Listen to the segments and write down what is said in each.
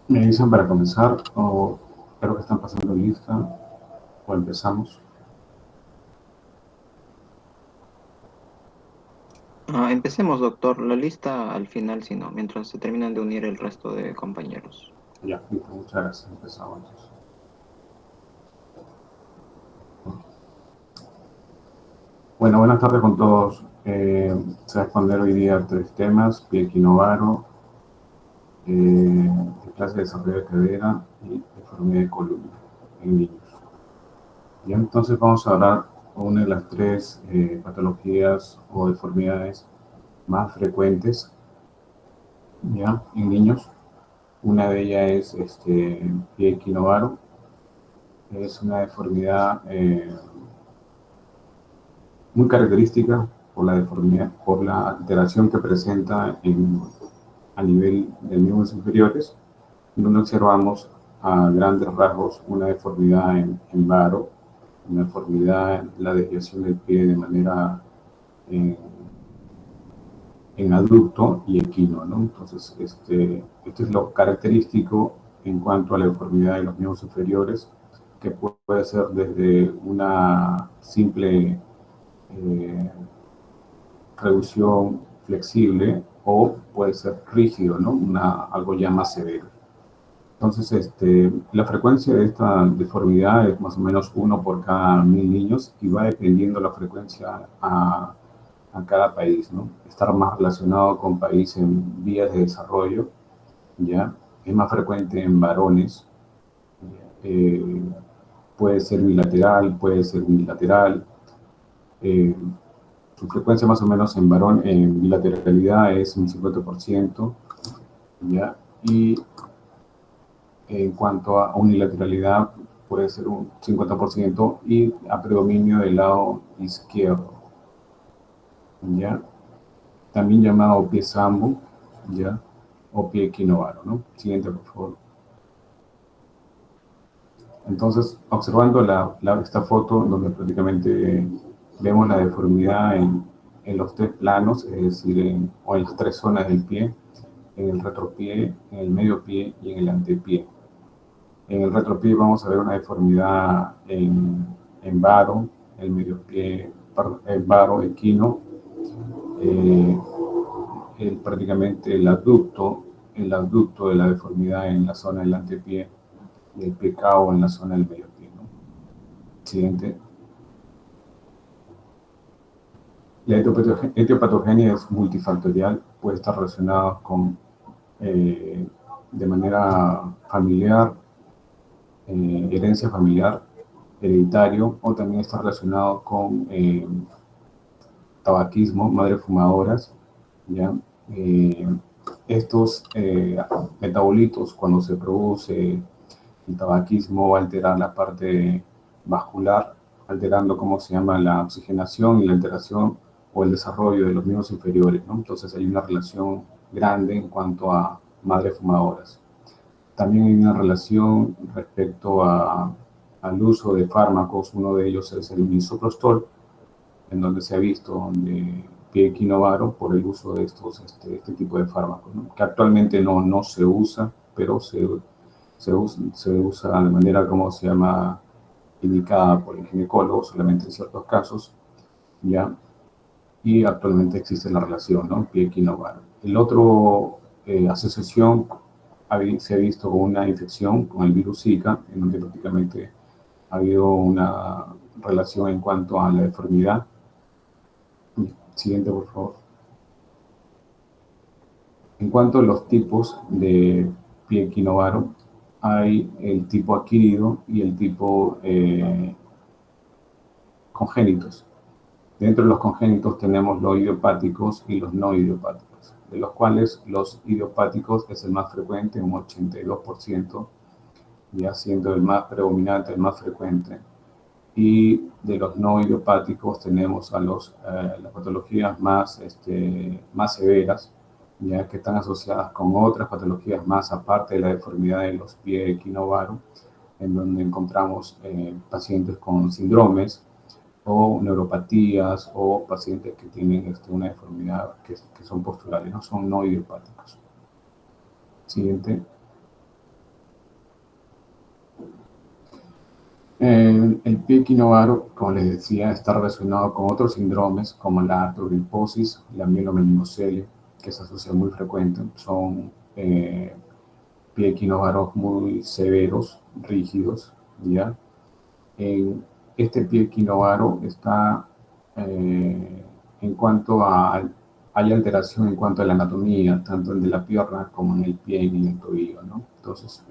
Me dicen para comenzar, o creo que están pasando lista, o empezamos. Empecemos, doctor. La lista al final, si no, mientras se terminan de unir el resto de compañeros. Ya, listo, muchas gracias. Empezamos entonces. Bueno, buenas tardes con todos. Se va a exponer hoy día tres temas: pie equinovaro, clase de desarrollo de cadera y deformidad de columna en niños. Y entonces vamos a hablar de una de las tres patologías o deformidades más frecuentes, ¿ya?, en niños. Una de ellas es pie equinovaro. Es una deformidad muy característica por la deformidad, por la alteración que presenta a nivel de miembros inferiores, donde observamos a grandes rasgos una deformidad en varo, una deformidad en la desviación del pie de manera eh, en adulto y equino, ¿no? Entonces, esto es lo característico en cuanto a la deformidad de los miembros inferiores, que puede ser desde una simple eh, reducción flexible o puede ser rígido, ¿no? Algo ya más severo. Entonces, la frecuencia de esta deformidad es más o menos 1 por cada 1000 niños y va dependiendo la frecuencia a cada país, ¿no? Estar más relacionado con países en vías de desarrollo, ¿ya? Es más frecuente en varones, eh, puede ser bilateral, puede ser unilateral. Eh, Su frecuencia más o menos en varón, en bilateralidad es un 50%, ¿ya? Y en cuanto a unilateralidad puede ser un 50% y a predominio del lado izquierdo, ¿ya? También llamado pie sambo, ¿ya? O pie equinovaro, ¿no? Siguiente, por favor. Entonces, observando esta foto, donde prácticamente vemos la deformidad en los tres planos, es decir, o en las tres zonas del pie, en el retropié, en el medio pie y en el antepié. En el retropié vamos a ver una deformidad en varo, el medio pie, el varo equino, eh, prácticamente el abducto de la deformidad en la zona del antepié y el pecado en la zona del medio pie, ¿no? Siguiente. La etiopatogenia es multifactorial, puede estar relacionada con, de manera familiar, herencia familiar, hereditario, o también está relacionado con tabaquismo, madres fumadoras, ¿ya? Eh, Estos metabolitos, cuando se produce el tabaquismo, va a alterar la parte vascular, alterando, ¿cómo se llama?, la oxigenación y la alteración o el desarrollo de los miembros inferiores, ¿no? Entonces hay una relación grande en cuanto a madres fumadoras. También hay una relación respecto al uso de fármacos. Uno de ellos es el misoprostol, en donde se ha visto donde pie equinovaro por el uso de este tipo de fármacos, ¿no? Que actualmente no se usa, pero se usa de manera, como se llama, indicada por el ginecólogo, solamente en ciertos casos, ¿ya? Y actualmente existe la relación, ¿no? Pie equinovaro. El otro asociación se ha visto con una infección con el virus Zika, en donde prácticamente ha habido una relación en cuanto a la deformidad. Siguiente, por favor. En cuanto a los tipos de pie equinovaro, hay el tipo adquirido y el tipo congénitos. Dentro de los congénitos tenemos los idiopáticos y los no idiopáticos, de los cuales los idiopáticos es el más frecuente, un 82%, ya siendo el más predominante, el más frecuente. Y de los no idiopáticos tenemos a las patologías más severas, ya que están asociadas con otras patologías más aparte de la deformidad de los pies equinovaro, en donde encontramos pacientes con síndromes o neuropatías o pacientes que tienen una deformidad que son posturales, no son no idiopáticos. Siguiente. El pie equinovaro, como les decía, está relacionado con otros síndromes como la artrogriposis, la mielomeningocele, que se asocia muy frecuente. Son pie equinovaros muy severos, rígidos, ¿ya? En este pie equinovaro está en cuanto a, hay alteración en cuanto a la anatomía, tanto en de la pierna como en el pie y en el tobillo, ¿no? Entonces,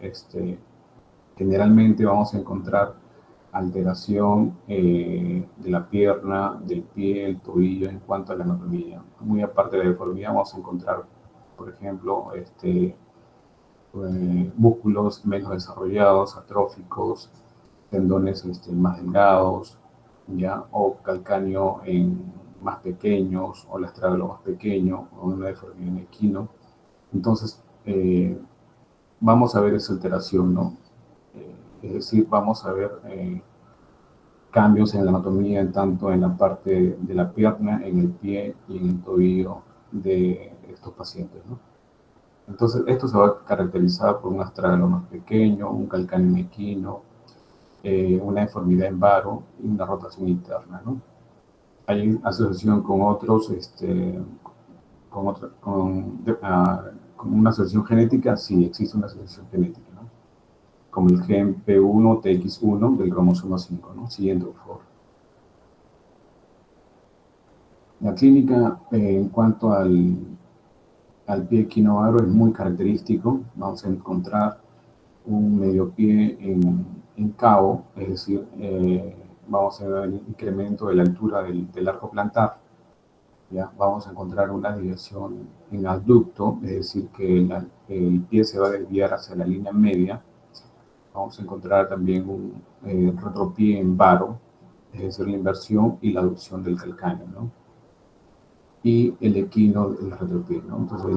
generalmente vamos a encontrar alteración de la pierna, del pie, el tobillo en cuanto a la anatomía. Muy aparte de la deformidad, vamos a encontrar, por ejemplo, músculos menos desarrollados, atróficos, tendones más delgados, ¿ya? O calcáneo más pequeños, o el astrágalo más pequeño, o una deformidad en equino. Entonces, vamos a ver esa alteración, ¿no? Es decir, vamos a ver cambios en la anatomía, tanto en la parte de la pierna, en el pie y en el tobillo de estos pacientes, ¿no? Entonces, esto se va a caracterizar por un astrágalo más pequeño, un calcáneo equino, una deformidad en varo y una rotación interna, ¿no? Hay asociación con otros, con una asociación genética, sí existe una asociación genética, ¿no? Como el gen P1-TX1 del cromosoma 5, ¿no? Siguiente, por favor. La clínica, en cuanto al pie equinovaro, es muy característico. Vamos a encontrar un medio pie en cabo, es decir, vamos a ver el incremento de la altura del arco plantar. ¿Ya? Vamos a encontrar una desviación en abducto, es decir, que el pie se va a desviar hacia la línea media. Vamos a encontrar también un retropié en varo, es decir, la inversión y la aducción del calcáneo, ¿no? Y el equino del retropié, ¿no? Entonces,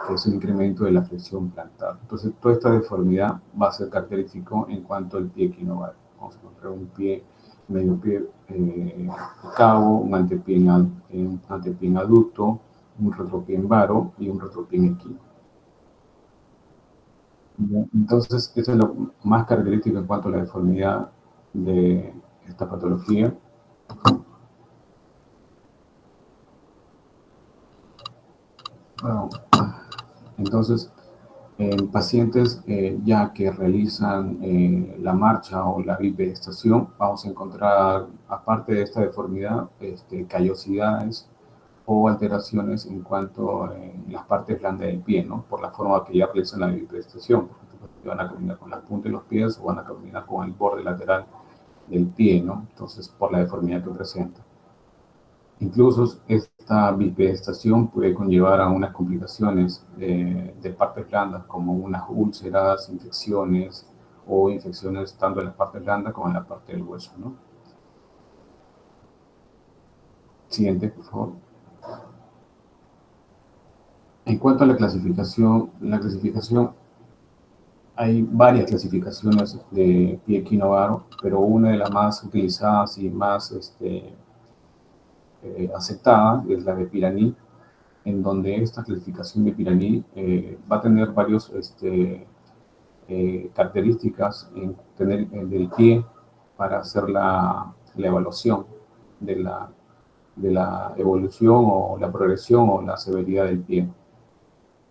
que es el incremento de la flexión plantar. Entonces, toda esta deformidad va a ser característico en cuanto al pie equinoval. Vamos a encontrar un medio pie cabo, un antepié en adulto, un retropié en varo y un retropié en equino. Entonces, eso es lo más característico en cuanto a la deformidad de esta patología. Bueno, entonces, en pacientes ya que realizan la marcha o la bipedestación, vamos a encontrar, aparte de esta deformidad, callosidades o alteraciones en cuanto a las partes blandas del pie, ¿no? Por la forma que ya realizan la bipedestación. Van a caminar con la punta de los pies o van a caminar con el borde lateral del pie, ¿no? Entonces, por la deformidad que presenta. Incluso esta bipedestación puede conllevar a unas complicaciones de partes blandas, como unas úlceras, infecciones o infecciones tanto en la parte blanda como en la parte del hueso, ¿no? Siguiente, por favor. En cuanto a la clasificación hay varias clasificaciones de pie equinovaro, pero una de las más utilizadas y más aceptada es la de Piraní, en donde esta clasificación de Piraní va a tener varios características del pie para hacer la evaluación de de la evolución o la progresión o la severidad del pie.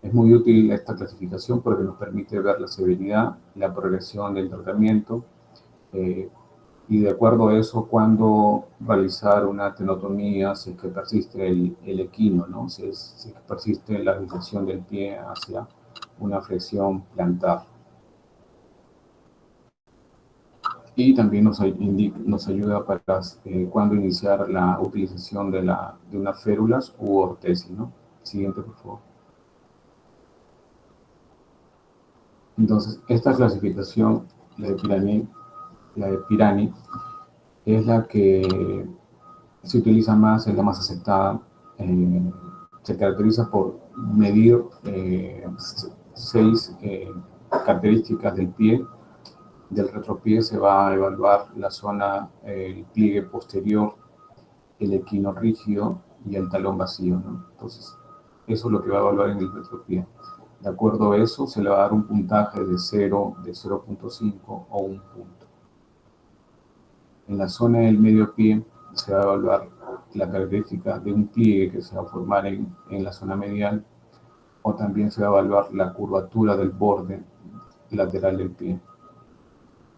Es muy útil esta clasificación porque nos permite ver la severidad, la progresión del tratamiento eh, y de acuerdo a eso, cuándo realizar una tenotomía, si es que persiste el equino, ¿no? Si es que persiste la desviación del pie hacia una flexión plantar. Y también nos ayuda para cuándo iniciar la utilización de unas férulas u ortesis, ¿no? Siguiente, por favor. Entonces, esta clasificación, la de Pirani, es la que se utiliza más, es la más aceptada. Se caracteriza por medir 6 características del pie. Del retropié se va a evaluar la zona, el pliegue posterior, el equino rígido y el talón vacío, ¿no? Entonces, eso es lo que va a evaluar en el retropié. De acuerdo a eso, se le va a dar un puntaje de 0, de 0.5 o un punto. En la zona del medio pie se va a evaluar la característica de un pliegue que se va a formar en la zona medial, o también se va a evaluar la curvatura del borde lateral del pie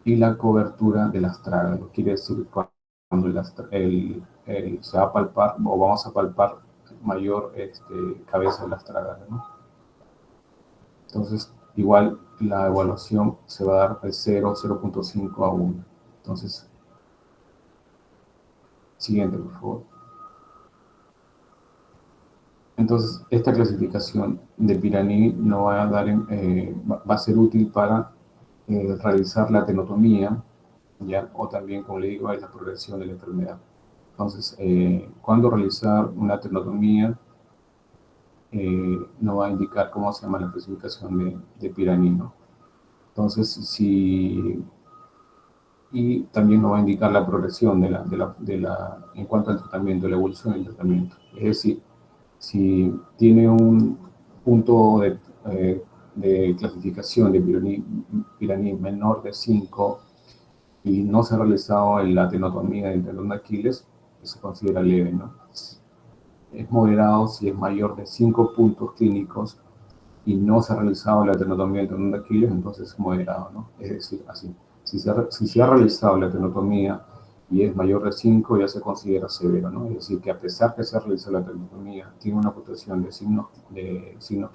y la cobertura del astrágalo. Quiere decir cuando se va a palpar o vamos a palpar mayor cabeza del astrágalo, ¿no? Entonces, igual la evaluación se va a dar de 0, 0.5 a 1. Entonces, siguiente, por favor. Entonces, esta clasificación de Piraní no va a dar, va a ser útil para realizar la tenotomía, ¿ya? O también, como le digo, es la progresión de la enfermedad. Entonces, cuando realizar una tenotomía, no va a indicar cómo se llama la clasificación de Piraní, ¿no? Entonces, y también nos va a indicar la progresión en cuanto al tratamiento, la evolución del tratamiento. Es decir, si tiene un punto de clasificación de Piraní menor de 5 y no se ha realizado la tenotomía del tendón de Aquiles, se considera leve, ¿no? Es moderado si es mayor de 5 puntos clínicos y no se ha realizado la tenotomía del tendón de Aquiles, entonces es moderado, ¿no? Es decir, así. Si se ha realizado la tenotomía y es mayor de 5, ya se considera severo, ¿no? Es decir, que a pesar que se ha realizado la tenotomía, tiene una puntuación de signos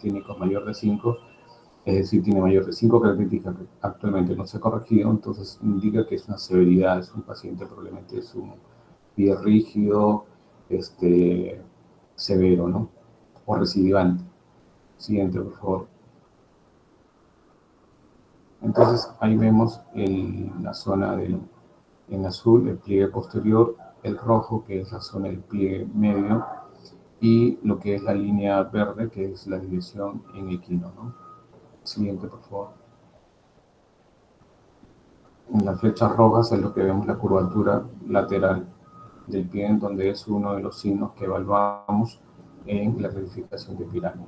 clínicos mayor de 5, es decir, tiene mayor de 5 características que actualmente no se ha corregido, entonces indica que es una severidad, es un paciente probablemente es un pie rígido, severo, ¿no? O recidivante. Siguiente, por favor. Entonces ahí vemos la zona en azul, el pliegue posterior, el rojo, que es la zona del pliegue medio, y lo que es la línea verde, que es la división en equino, ¿no? Siguiente, por favor. En las flechas rojas es lo que vemos la curvatura lateral del pie, en donde es uno de los signos que evaluamos en la clasificación de pirámide.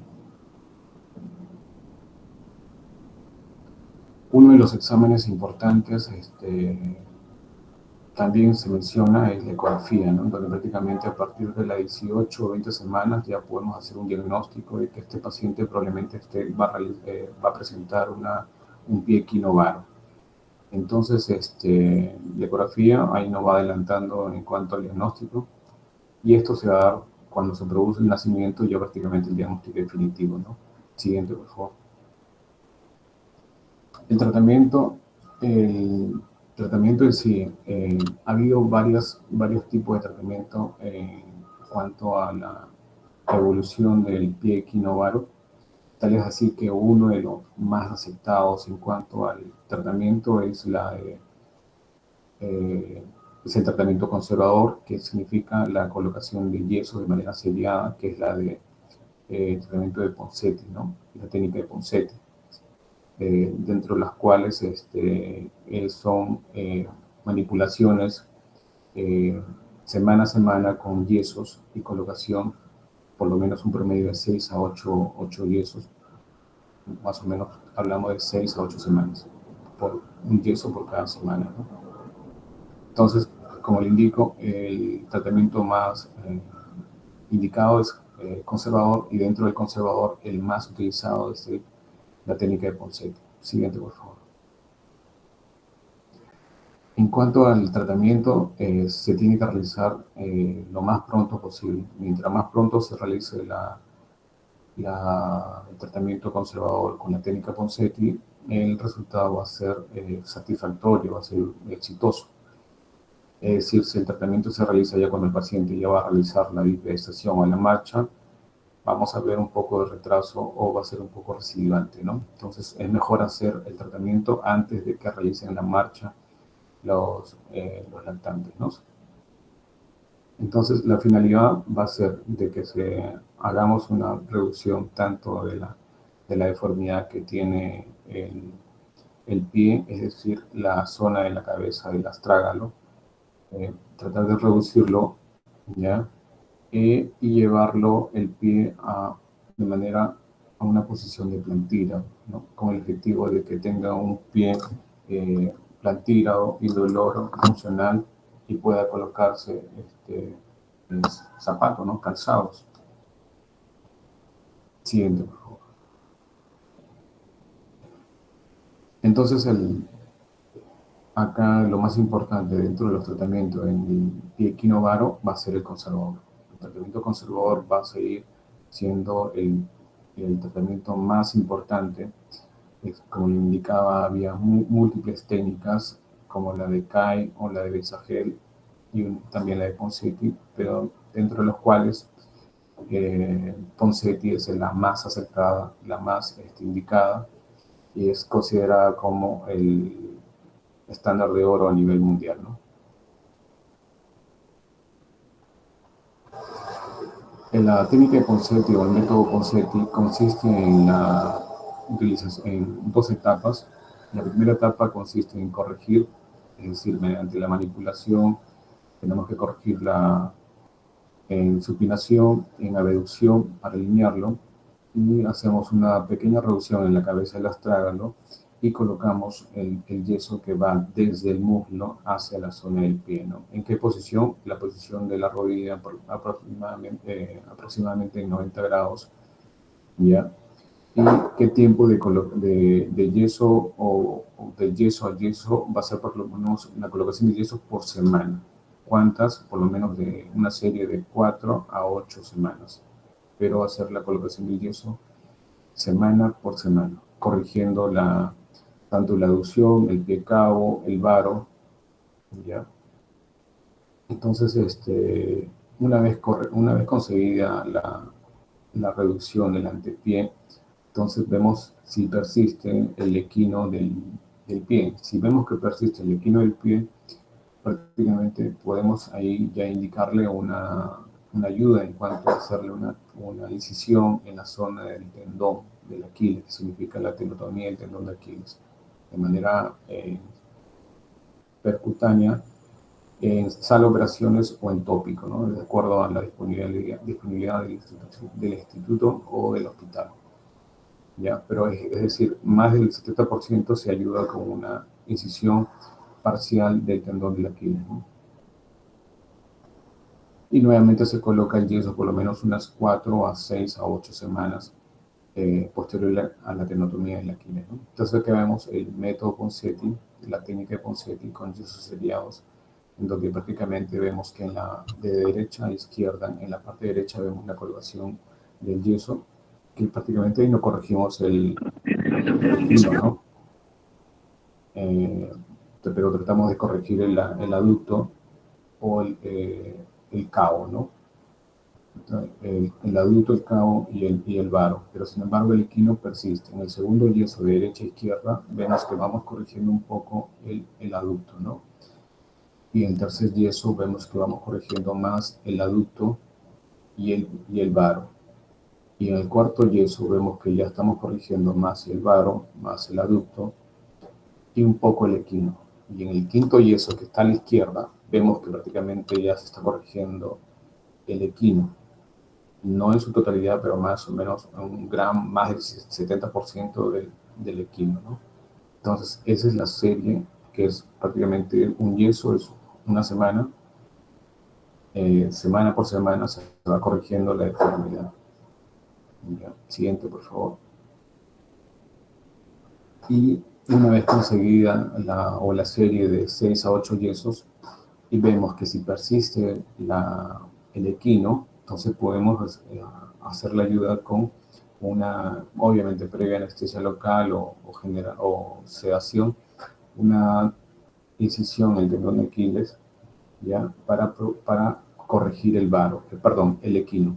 Uno de los exámenes importantes también se menciona es la ecografía, ¿no? Donde prácticamente a partir de las 18 o 20 semanas ya podemos hacer un diagnóstico de que este paciente probablemente va a presentar un pie equinovaro. Entonces, la ecografía ahí nos va adelantando en cuanto al diagnóstico, y esto se va a dar cuando se produce el nacimiento, ya prácticamente el diagnóstico definitivo, ¿no? Siguiente, por favor. El tratamiento en sí, ha habido varios tipos de tratamiento en cuanto a la evolución del pie equinovaro. Tal es así que uno de los más aceptados en cuanto al tratamiento es el tratamiento conservador, que significa la colocación de yeso de manera seriada, que es la de tratamiento de Ponseti, ¿no? La técnica de Ponseti. Dentro de las cuales son manipulaciones semana a semana con yesos y colocación, por lo menos un promedio de 6 a 8 yesos, más o menos hablamos de 6 a 8 semanas, por un yeso por cada semana, ¿no? Entonces, como le indico, el tratamiento más indicado es conservador, y dentro del conservador el más utilizado es la técnica de Ponseti. Siguiente, por favor. En cuanto al tratamiento, se tiene que realizar lo más pronto posible. Mientras más pronto se realice el tratamiento conservador con la técnica Ponseti, el resultado va a ser satisfactorio, va a ser exitoso. Es decir, si el tratamiento se realiza ya cuando el paciente ya va a realizar la bipedestación o la marcha, vamos a ver un poco de retraso o va a ser un poco recidivante, ¿no? Entonces es mejor hacer el tratamiento antes de que realicen la marcha los lactantes, ¿no? Entonces la finalidad va a ser de que hagamos una reducción tanto de la deformidad que tiene el pie, es decir, la zona de la cabeza del astrágalo, tratar de reducirlo, ¿ya? Y llevarlo el pie de manera a una posición de plantira, ¿no? Con el objetivo de que tenga un pie plantígrado, indoloro, funcional, y pueda colocarse en zapatos, ¿no? Calzados. Siguiente, por favor. Entonces, acá lo más importante dentro de los tratamientos en el pie equinovaro va a ser el conservador. El tratamiento conservador va a seguir siendo el tratamiento más importante. Como le indicaba, había múltiples técnicas como la de CAI o la de Benzagel y también la de Ponseti, pero dentro de los cuales Ponseti es la más aceptada, la más indicada y es considerada como el estándar de oro a nivel mundial, ¿no? En la técnica de Ponseti o el método Ponseti consiste en la utilización en dos etapas. La primera etapa consiste en corregir, es decir, mediante la manipulación tenemos que corregirla en supinación, en abducción para alinearlo y hacemos una pequeña reducción en la cabeza del astrágalo y colocamos el yeso que va desde el muslo hacia la zona del pie, ¿no? ¿En qué posición? La posición de la rodilla aproximadamente en 90 grados, ¿ya? ¿Y qué tiempo de yeso o de yeso a yeso va a ser por lo menos la colocación de yeso por semana? ¿Cuántas? Por lo menos de una serie de 4 a 8 semanas. Pero hacer la colocación del yeso semana por semana, corrigiendo tanto la aducción, el pie cabo, el varo, ¿ya? Entonces, una vez conseguida la reducción del antepié, entonces vemos si persiste el equino del pie. Si vemos que persiste el equino del pie, prácticamente podemos ahí ya indicarle una ayuda en cuanto a hacerle una incisión en la zona del tendón del Aquiles, que significa la tenotomía del tendón de Aquiles, de manera percutánea, en sala de operaciones o en tópico, ¿no? De acuerdo a la disponibilidad del instituto o del hospital. ¿Ya? Pero es decir, más del 70% se ayuda con una incisión parcial del tendón del Aquiles, ¿no? Y nuevamente se coloca el yeso por lo menos unas 4 a 6 a 8 semanas posterior a la tenotomía del Aquiles, ¿no? Entonces aquí vemos el método Ponseti, la técnica de Ponseti con yesos seriados, en donde prácticamente vemos que de derecha a izquierda, en la parte derecha vemos la colocación del yeso, que prácticamente ahí no corregimos el filo, ¿no? Pero tratamos de corregir el aducto o el cabo, ¿no? El aducto, el cabo y el varo, pero sin embargo el equino persiste. En el segundo yeso de derecha a izquierda vemos que vamos corrigiendo un poco el aducto, ¿no? Y en el tercer yeso vemos que vamos corrigiendo más el aducto y el varo. Y en el cuarto yeso vemos que ya estamos corrigiendo más el varo, más el aducto y un poco el equino. Y en el quinto yeso que está a la izquierda vemos que prácticamente ya se está corrigiendo el equino. No en su totalidad, pero más o menos más del 70% del equino, ¿no? Entonces, esa es la serie, que es prácticamente un yeso, es una semana, semana por semana se va corrigiendo la deformidad. Ya, siguiente, por favor. Y una vez conseguida la serie de 6 a 8 yesos, y vemos que si persiste el equino, entonces podemos hacer la ayuda con obviamente previa anestesia local o sedación, una incisión en el tendón de Aquiles, ¿ya? Para corregir el equino,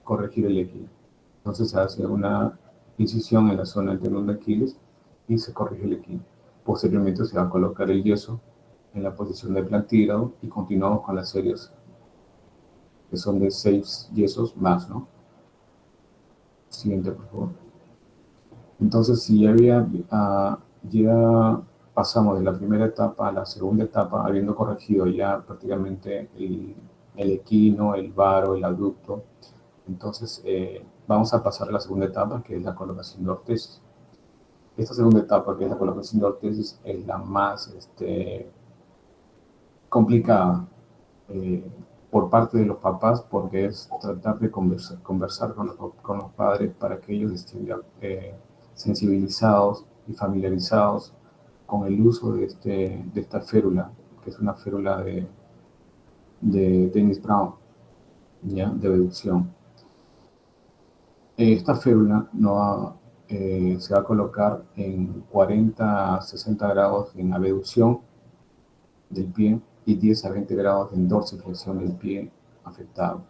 corregir el equino. Entonces se hace una incisión en la zona del tendón de Aquiles y se corrige el equino. Posteriormente se va a colocar el yeso en la posición de plantígrado y continuamos con las series que son de 6 yesos más, ¿no? Siguiente, por favor. Entonces, si ya pasamos de la primera etapa a la segunda etapa, habiendo corregido ya prácticamente el equino, el varo, el aducto, entonces vamos a pasar a la segunda etapa, que es la colocación de ortesis. Esta segunda etapa, que es la colocación de ortesis, es la más complicada, eh, por parte de los papás, porque es tratar de conversar con los padres para que ellos estén sensibilizados y familiarizados con el uso de esta férula, que es una férula de Dennis Brown, ¿ya? De deducción. Esta férula se va a colocar en 40 a 60 grados en abducción del pie y 10 a 20 grados en dorsiflexión del pie afectado.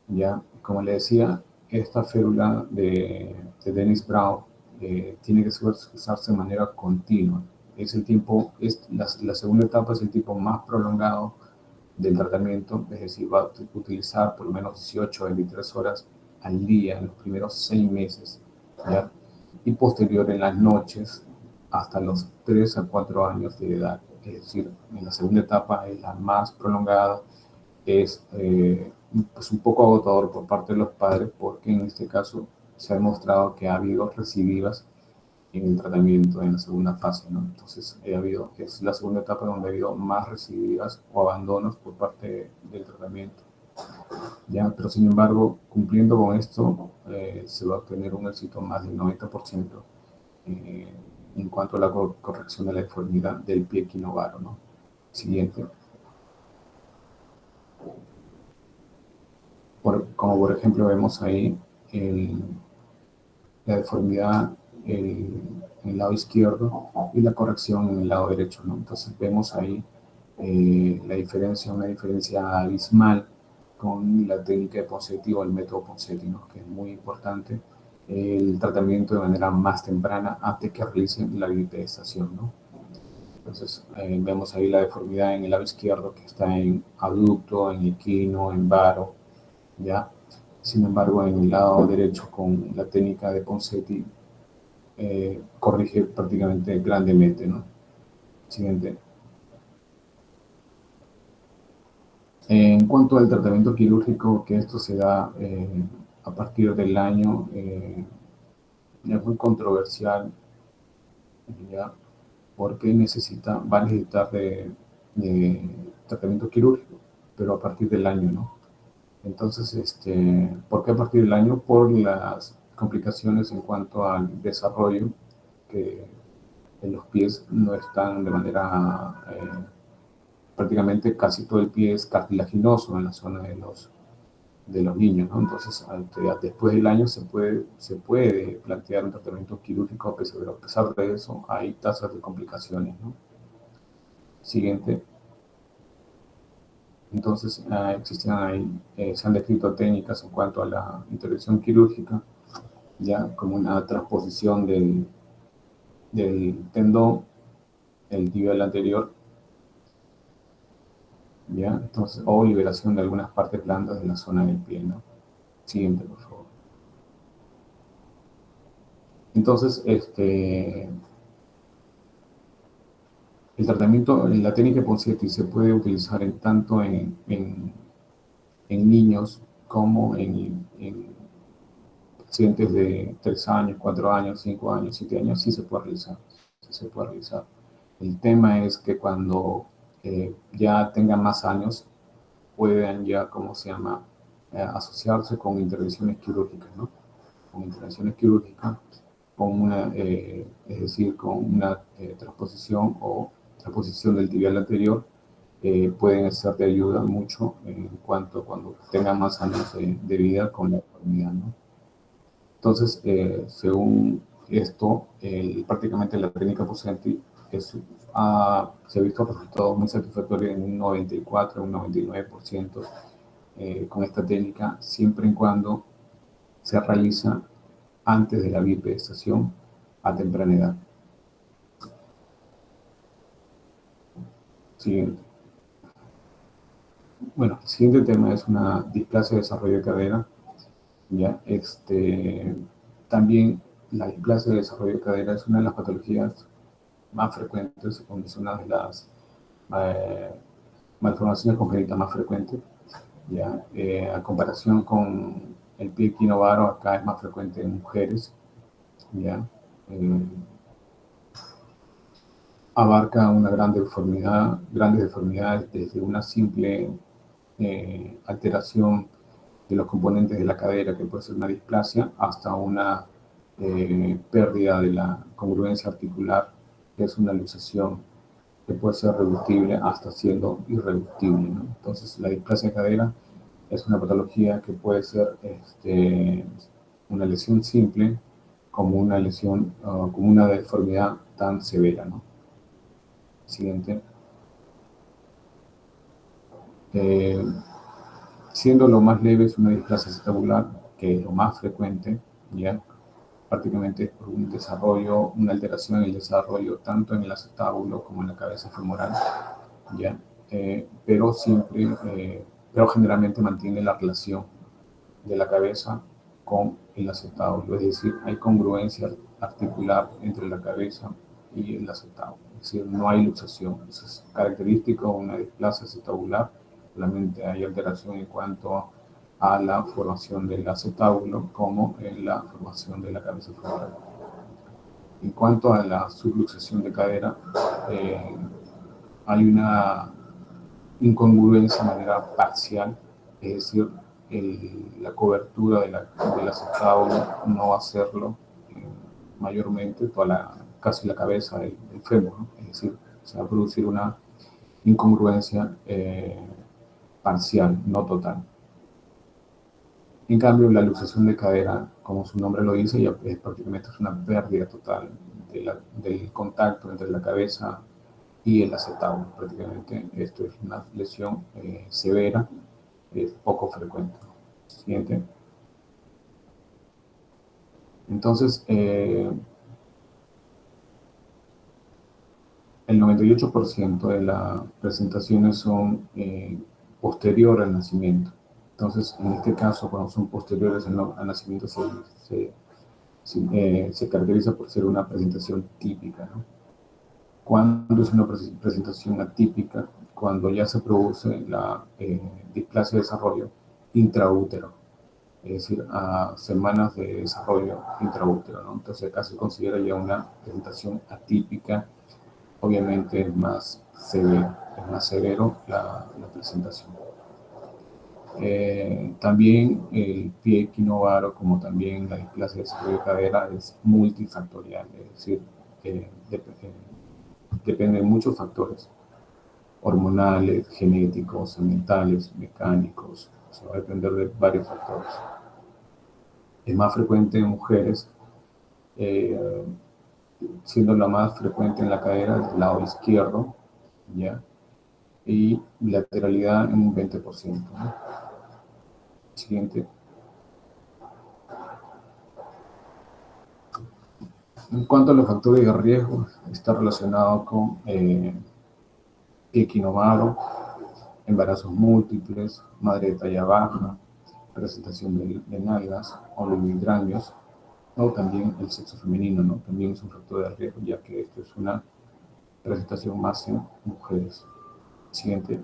Ya, como le decía, esta férula de Dennis Brown tiene que usarse de manera continua. Es el tiempo, la segunda etapa es el tiempo más prolongado del tratamiento, es decir, va a utilizar por lo menos 18 a 23 horas al día en los primeros 6 meses, ¿ya? Y posterior en las noches hasta los 3 a 4 años de edad. Es decir, en la segunda etapa es la más prolongada, es pues un poco agotador por parte de los padres porque en este caso se ha demostrado que ha habido recidivas en el tratamiento en la segunda fase, ¿no? Entonces es la segunda etapa donde ha habido más recidivas o abandonos por parte del tratamiento. ¿Ya? Pero sin embargo, cumpliendo con esto, se va a obtener un éxito más del 90% eh, en cuanto a la corrección de la deformidad del pie equinovaro, ¿no? Siguiente. Como por ejemplo vemos ahí el, la deformidad en el lado izquierdo y la corrección en el lado derecho, ¿no? Entonces vemos ahí una diferencia abismal con la técnica de Ponseti o el método Ponseti, ¿no? Que es muy importante el tratamiento de manera más temprana antes que realicen la bipedestación, ¿no? Entonces vemos ahí la deformidad en el lado izquierdo que está en abducto, en equino, en varo, ¿ya? Sin embargo, en el lado derecho con la técnica de Ponseti corrige prácticamente grandemente, ¿no? Siguiente. En cuanto al tratamiento quirúrgico, que esto se da a partir del año, es muy controversial, ¿ya? Porque va a necesitar de tratamiento quirúrgico, pero a partir del año, ¿no? Entonces, ¿por qué a partir del año? Por las complicaciones en cuanto al desarrollo, que en los pies no están de manera, prácticamente casi todo el pie es cartilaginoso en la zona de los niños, ¿no? Entonces, después del año se puede plantear un tratamiento quirúrgico, pero a pesar de eso hay tasas de complicaciones, ¿no? Siguiente. Entonces, se han descrito técnicas en cuanto a la intervención quirúrgica, ya como una transposición del tendón, el tibial anterior, ya, entonces, o liberación de algunas partes blandas de la zona del pie, ¿no? Siguiente, por favor. Entonces, el tratamiento, la técnica de Ponseti se puede utilizar tanto en niños como en pacientes de 3 años, 4 años, 5 años, 7 años, sí se puede realizar. Sí se puede realizar. El tema es que cuando ya tengan más años, puedan ya, ¿cómo se llama?, asociarse con intervenciones quirúrgicas, ¿no? Con intervenciones quirúrgicas, es decir, con una transposición o transposición del tibial anterior, pueden ser de ayuda mucho en cuanto cuando tengan más años de vida con la enfermedad, ¿no? Entonces, según esto, prácticamente la técnica Ponseti se ha visto resultados muy satisfactorios en un 94, un 99% con esta técnica, siempre y cuando se realiza antes de la bipedestación a temprana edad. Siguiente. Bueno, el siguiente tema es una displasia de desarrollo de cadera. ¿Ya? También la displasia de desarrollo de cadera es una de las patologías más frecuentes, o es una de las eh, malformaciones congénitas más frecuentes. ¿Ya? A comparación con el pie equinovaro, acá es más frecuente en mujeres. ¿Ya? abarca una gran deformidad, grandes deformidades desde una simple alteración de los componentes de la cadera, que puede ser una displasia, hasta una pérdida de la congruencia articular, que es una luxación que puede ser reductible hasta siendo irreductible, ¿no? Entonces, la displasia de cadera es una patología que puede ser una lesión simple como una lesión, como una deformidad tan severa, ¿no? Siguiente. Eh, Siendo lo más leve es una displasia acetabular, que es lo más frecuente, ¿ya? Prácticamente es por un desarrollo, una alteración en el desarrollo tanto en el acetábulo como en la cabeza femoral, ¿ya? Pero siempre, pero generalmente mantiene la relación de la cabeza con el acetábulo, es decir, hay congruencia articular entre la cabeza y el acetábulo, es decir, no hay luxación. Eso es característico de una displasia acetabular, solamente hay alteración en cuanto a la formación del acetábulo como en la formación de la cabeza femoral. En cuanto a la subluxación de cadera, eh, hay una incongruencia de manera parcial, es decir, la cobertura del acetábulo no va a hacerlo mayormente casi la cabeza del fémur, ¿no? Es decir, se va a producir una incongruencia parcial, no total. En cambio, la luxación de cadera, como su nombre lo dice, ya es prácticamente una pérdida total del contacto entre la cabeza y el acetábulo. Prácticamente esto es una lesión severa, es poco frecuente. Siguiente. Entonces, el 98% de las presentaciones son posterior al nacimiento. Entonces, en este caso, cuando son posteriores al nacimiento, se caracteriza por ser una presentación típica, ¿no? Cuando es una presentación atípica, cuando ya se produce la displasia de desarrollo intraútero, es decir, a semanas de desarrollo intraútero, ¿no? Entonces acá se considera ya una presentación atípica, obviamente es más severo la presentación. También el pie equinovaro, como también la displasia de desarrollo de cadera, es multifactorial, es decir, depende de muchos factores, hormonales, genéticos, ambientales, mecánicos, se va a depender de varios factores. Es más frecuente en mujeres, eh, siendo la más frecuente en la cadera del lado izquierdo, ¿ya? Y lateralidad en un 20%, ¿no? Siguiente. En cuanto a los factores de riesgo, está relacionado con equinomaro, embarazos múltiples, madre de talla baja, presentación de nalgas o oligohidrangios, o también el sexo femenino, ¿no? También es un factor de riesgo, ya que esto es una presentación más en mujeres. Siguiente.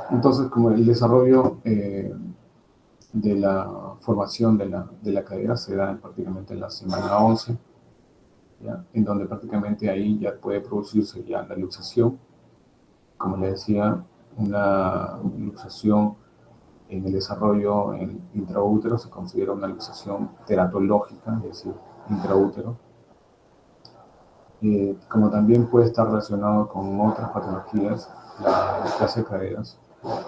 Entonces, como el desarrollo de la formación de la cadera se da prácticamente en la semana 11, ¿ya? En donde prácticamente ahí ya puede producirse ya la luxación. Como les decía, una luxación en el desarrollo en intraútero se considera una luxación teratológica, es decir, intraútero. Como también puede estar relacionado con otras patologías, la displasia de caderas,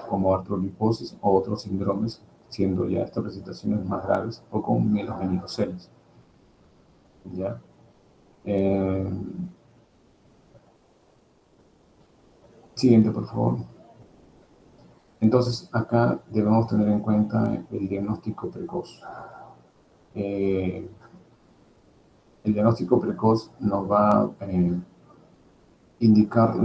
como artroliposis o otros síndromes, siendo ya estas presentaciones más graves, o con mielomenicoceles. ¿Ya? Siguiente, por favor. Entonces, acá debemos tener en cuenta el diagnóstico precoz. El diagnóstico precoz nos va a indicar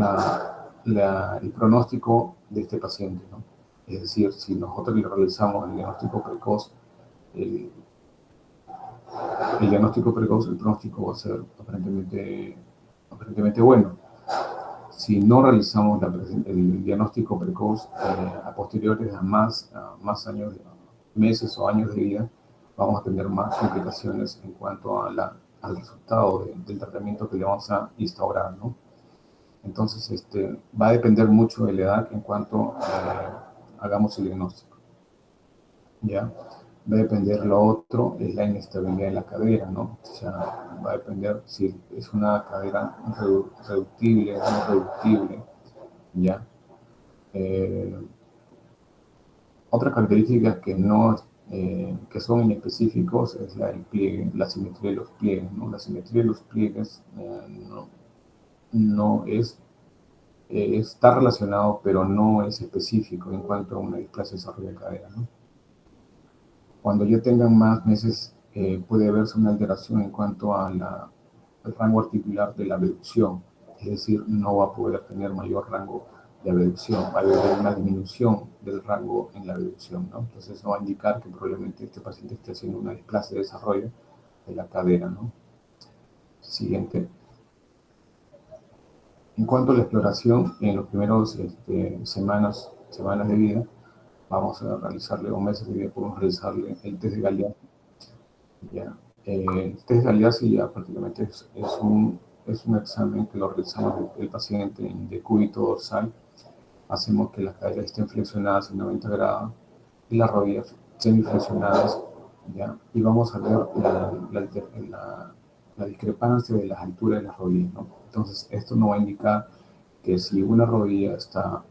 el pronóstico de este paciente, ¿no? Es decir, si nosotros le realizamos el diagnóstico precoz, el diagnóstico precoz, el pronóstico va a ser aparentemente bueno. Si no realizamos el diagnóstico precoz a posteriores a más años, meses o años de vida, vamos a tener más complicaciones en cuanto a al resultado del tratamiento que le vamos a instaurar, ¿no? Entonces, va a depender mucho de la edad en cuanto hagamos el diagnóstico, ¿ya? Va a depender lo otro, es la inestabilidad de la cadera, ¿no? O sea, va a depender si es una cadera reductible o no reductible, ¿ya? Eh, Otras características que no que son inespecíficos es la del pliegue, la simetría de los pliegues, ¿no? La simetría de los pliegues no es está relacionado, pero no es específico en cuanto a una displasia de desarrollo de cadera, ¿no? Cuando ya tengan más meses, puede verse una alteración en cuanto a al rango articular de la abducción, es decir, no va a poder tener mayor rango de abducción, va a haber una disminución del rango en la abducción, ¿no? Entonces eso va a indicar que probablemente este paciente esté haciendo una displasia de desarrollo de la cadera, ¿no? Siguiente. En cuanto a la exploración, en los primeros semanas de vida, vamos a realizarle, o meses de vida, podemos realizarle el test de Galeazzi. Ya. El test de Galeazzi ya prácticamente es un examen que lo realizamos el paciente en decúbito dorsal. Hacemos que las caderas estén flexionadas en 90 grados y las rodillas semiflexionadas, ¿ya? Y vamos a ver la discrepancia de las alturas de las rodillas, ¿no? Entonces, esto nos va a indicar que si una rodilla está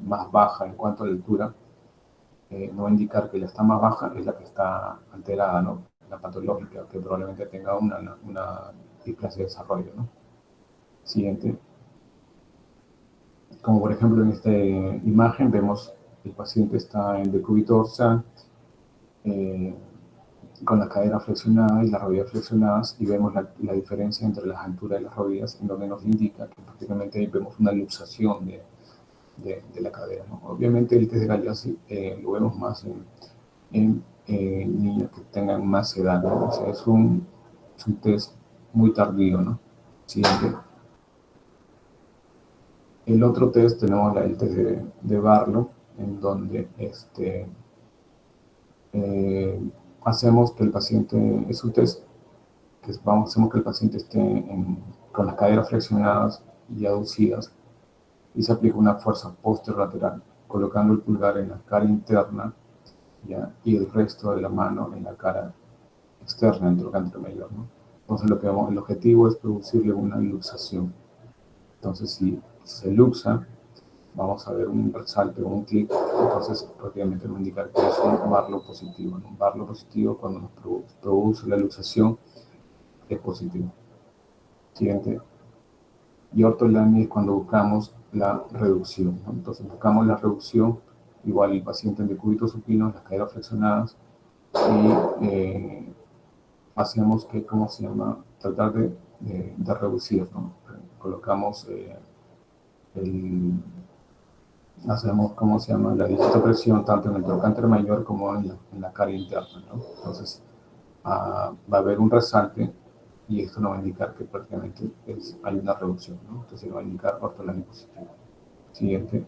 más baja en cuanto a la altura, no va a indicar que la está más baja es la que está alterada, ¿no? La patológica, que probablemente tenga una displasia de desarrollo, ¿no? Siguiente. Como por ejemplo en esta imagen vemos el paciente está en decúbito dorsal, eh, con la cadera flexionada y las rodillas flexionadas, y vemos la diferencia entre las alturas de las rodillas, en donde nos indica que prácticamente ahí vemos una luxación de la cadera, ¿no? Obviamente el test de Galeazzi lo vemos más en niños que tengan más edad, ¿no? O sea, es un test muy tardío, ¿no? Siguiente. El otro test tenemos el test de Barlow, en donde eh, hacemos que el paciente, es un test que hacemos que el paciente esté con las caderas flexionadas y aducidas, y se aplica una fuerza posterolateral, colocando el pulgar en la cara interna, ¿ya? Y el resto de la mano en la cara externa, en el trocánter mayor, ¿no? Entonces el objetivo es producirle una luxación. Entonces si se luxa, vamos a ver un resalte o un clic, entonces prácticamente nos indica que es un Barlow positivo, ¿no? Un Barlow positivo, cuando nos produce la luxación, es positivo. Siguiente. Y ortolani es cuando buscamos la reducción, ¿no? Entonces buscamos la reducción, igual el paciente en decúbito supino, las caderas flexionadas, y hacemos que, ¿cómo se llama? Tratar de reducir, ¿no? Colocamos hacemos, ¿cómo se llama? La digitopresión tanto en el trocánter mayor como en la cara interna, ¿no? Entonces, va a haber un resalte y esto nos va a indicar que prácticamente hay una reducción, ¿no? Entonces, va a indicar ortolani positivo. Siguiente.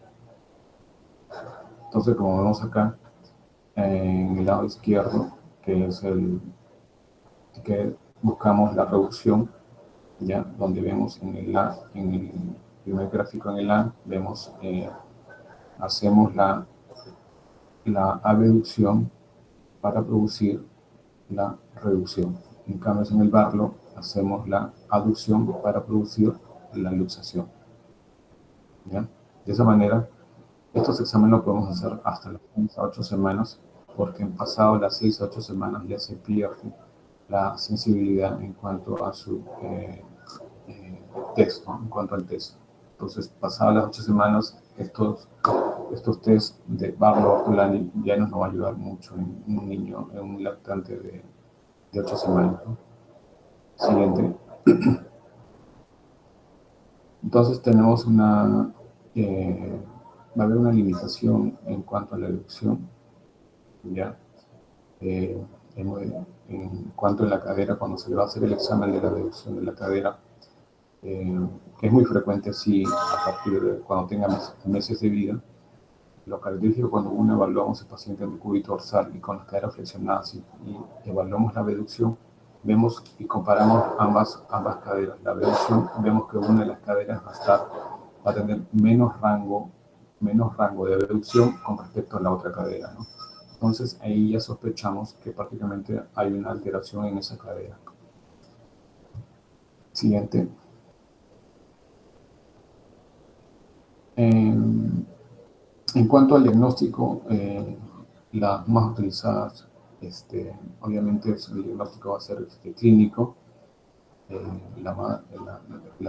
Entonces, como vemos acá, en el lado izquierdo, que es que buscamos la reducción, ya donde vemos en el primer gráfico en el A, vemos, hacemos la abducción para producir la reducción. En cambio, en el Barlow hacemos la aducción para producir la luxación, ¿ya? De esa manera, estos exámenes los podemos hacer hasta las 6 a 8 semanas, porque en pasado las 6 a 8 semanas ya se pierde la sensibilidad en cuanto a su test, ¿no? En cuanto al test. Entonces, pasadas las 8 semanas, estos test de Barlow-Ortolani ya nos va a ayudar mucho en un niño, en un lactante de 8 semanas, ¿no? Siguiente. Entonces tenemos va a haber una limitación en cuanto a la elección, ¿ya? Eh, en cuanto a la cadera, cuando se le va a hacer el examen de la reducción de la cadera, que es muy frecuente, sí, a partir de cuando tenga meses de vida, Lo característico cuando uno evaluamos al paciente en el cúbito dorsal y con las caderas flexionadas y evaluamos la abducción, vemos y comparamos ambas caderas. La abducción, vemos que una de las caderas va a tener menos rango de abducción con respecto a la otra cadera, ¿no? Entonces ahí ya sospechamos que prácticamente hay una alteración en esa cadera. Siguiente. En cuanto al diagnóstico, las más utilizadas, obviamente el diagnóstico va a ser clínico, eh, la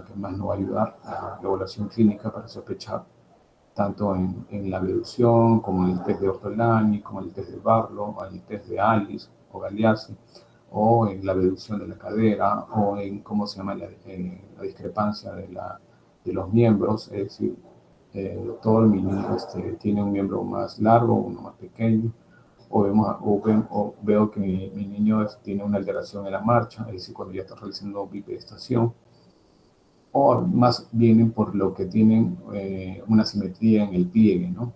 que más nos va a ayudar, la evaluación clínica para sospechar, tanto en la abducción, como en el test de Ortolani, como en el test de Barlow, o en el test de Alice o Galeazzi, o en la abducción de la cadera, o en cómo se llama la discrepancia de los miembros, es decir, todo el niño tiene un miembro más largo, uno más pequeño, o veo que mi niño tiene una alteración en la marcha, es decir, cuando ya está realizando bipedestación, o más vienen por lo que tienen una simetría en el pliegue, ¿no?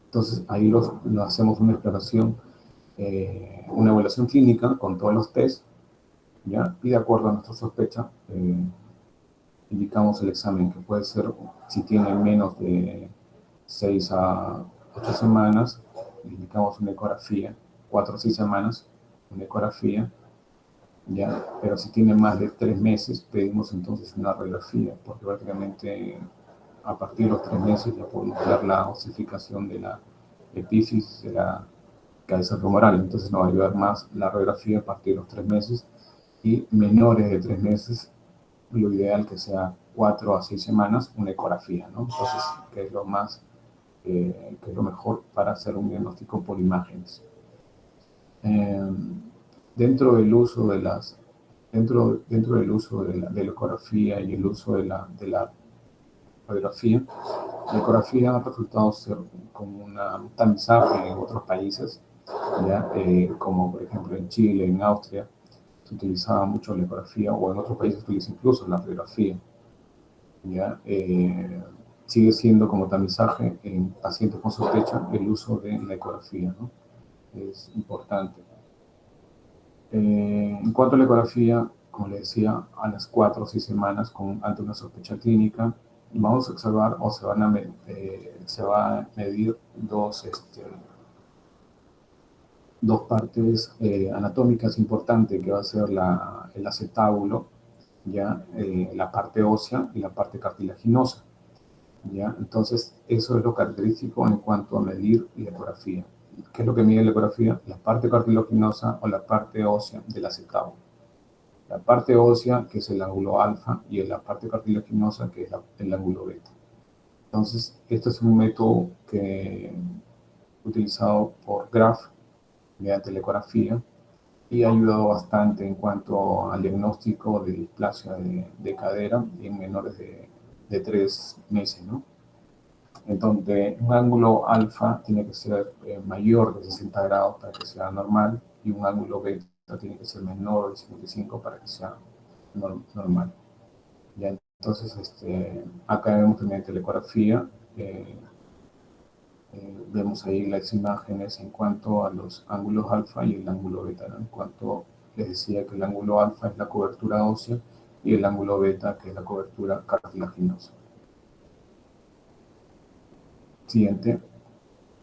Entonces ahí lo hacemos una exploración, una evaluación clínica con todos los test, ¿ya? Y de acuerdo a nuestra sospecha, indicamos el examen que puede ser, si tiene menos de 6 a 8 semanas, indicamos una ecografía, 4 o 6 semanas, una ecografía, ¿ya? Pero si tiene más de 3 meses, pedimos entonces una radiografía, porque prácticamente a partir de los 3 meses ya podemos ver la osificación de la epífisis de la cabeza femoral, entonces nos va a ayudar más la radiografía a partir de los 3 meses, y menores de 3 meses, lo ideal que sea 4 a 6 semanas, una ecografía, ¿no? Entonces, que es lo más, que es lo mejor para hacer un diagnóstico por imágenes. Dentro del uso de dentro del uso de la ecografía y el uso de la radiografía, la ecografía ha resultado ser como un tamizaje en otros países, ¿ya? Como por ejemplo en Chile, en Austria, se utilizaba mucho la ecografía, o en otros países se utiliza incluso la radiografía, ¿ya? Sigue siendo como tamizaje en pacientes con sospecha el uso de la ecografía, ¿no? Es importante. En cuanto a la ecografía, como les decía, a las 4 o 6 semanas, ante una sospecha clínica, vamos a observar o se va a medir dos partes anatómicas importantes, que va a ser el acetábulo, ya, la parte ósea y la parte cartilaginosa. ¿Ya? Entonces, eso es lo característico en cuanto a medir la ecografía. ¿Qué es lo que mide la ecografía? La parte cartilaginosa o la parte ósea del acetábulo. La parte ósea, que es el ángulo alfa, y la parte cartilaginosa, que es el ángulo beta. Entonces, este es un método utilizado por Graf mediante la ecografía, y ha ayudado bastante en cuanto al diagnóstico de displasia de cadera en menores de 3 meses, ¿no? Entonces, un ángulo alfa tiene que ser mayor de 60 grados para que sea normal, y un ángulo beta tiene que ser menor de 55 para que sea normal. ¿Ya? Entonces, acá vemos también la ecografía, vemos ahí las imágenes en cuanto a los ángulos alfa y el ángulo beta, ¿no? En cuanto les decía que el ángulo alfa es la cobertura ósea y el ángulo beta que es la cobertura cartilaginosa. Siguiente.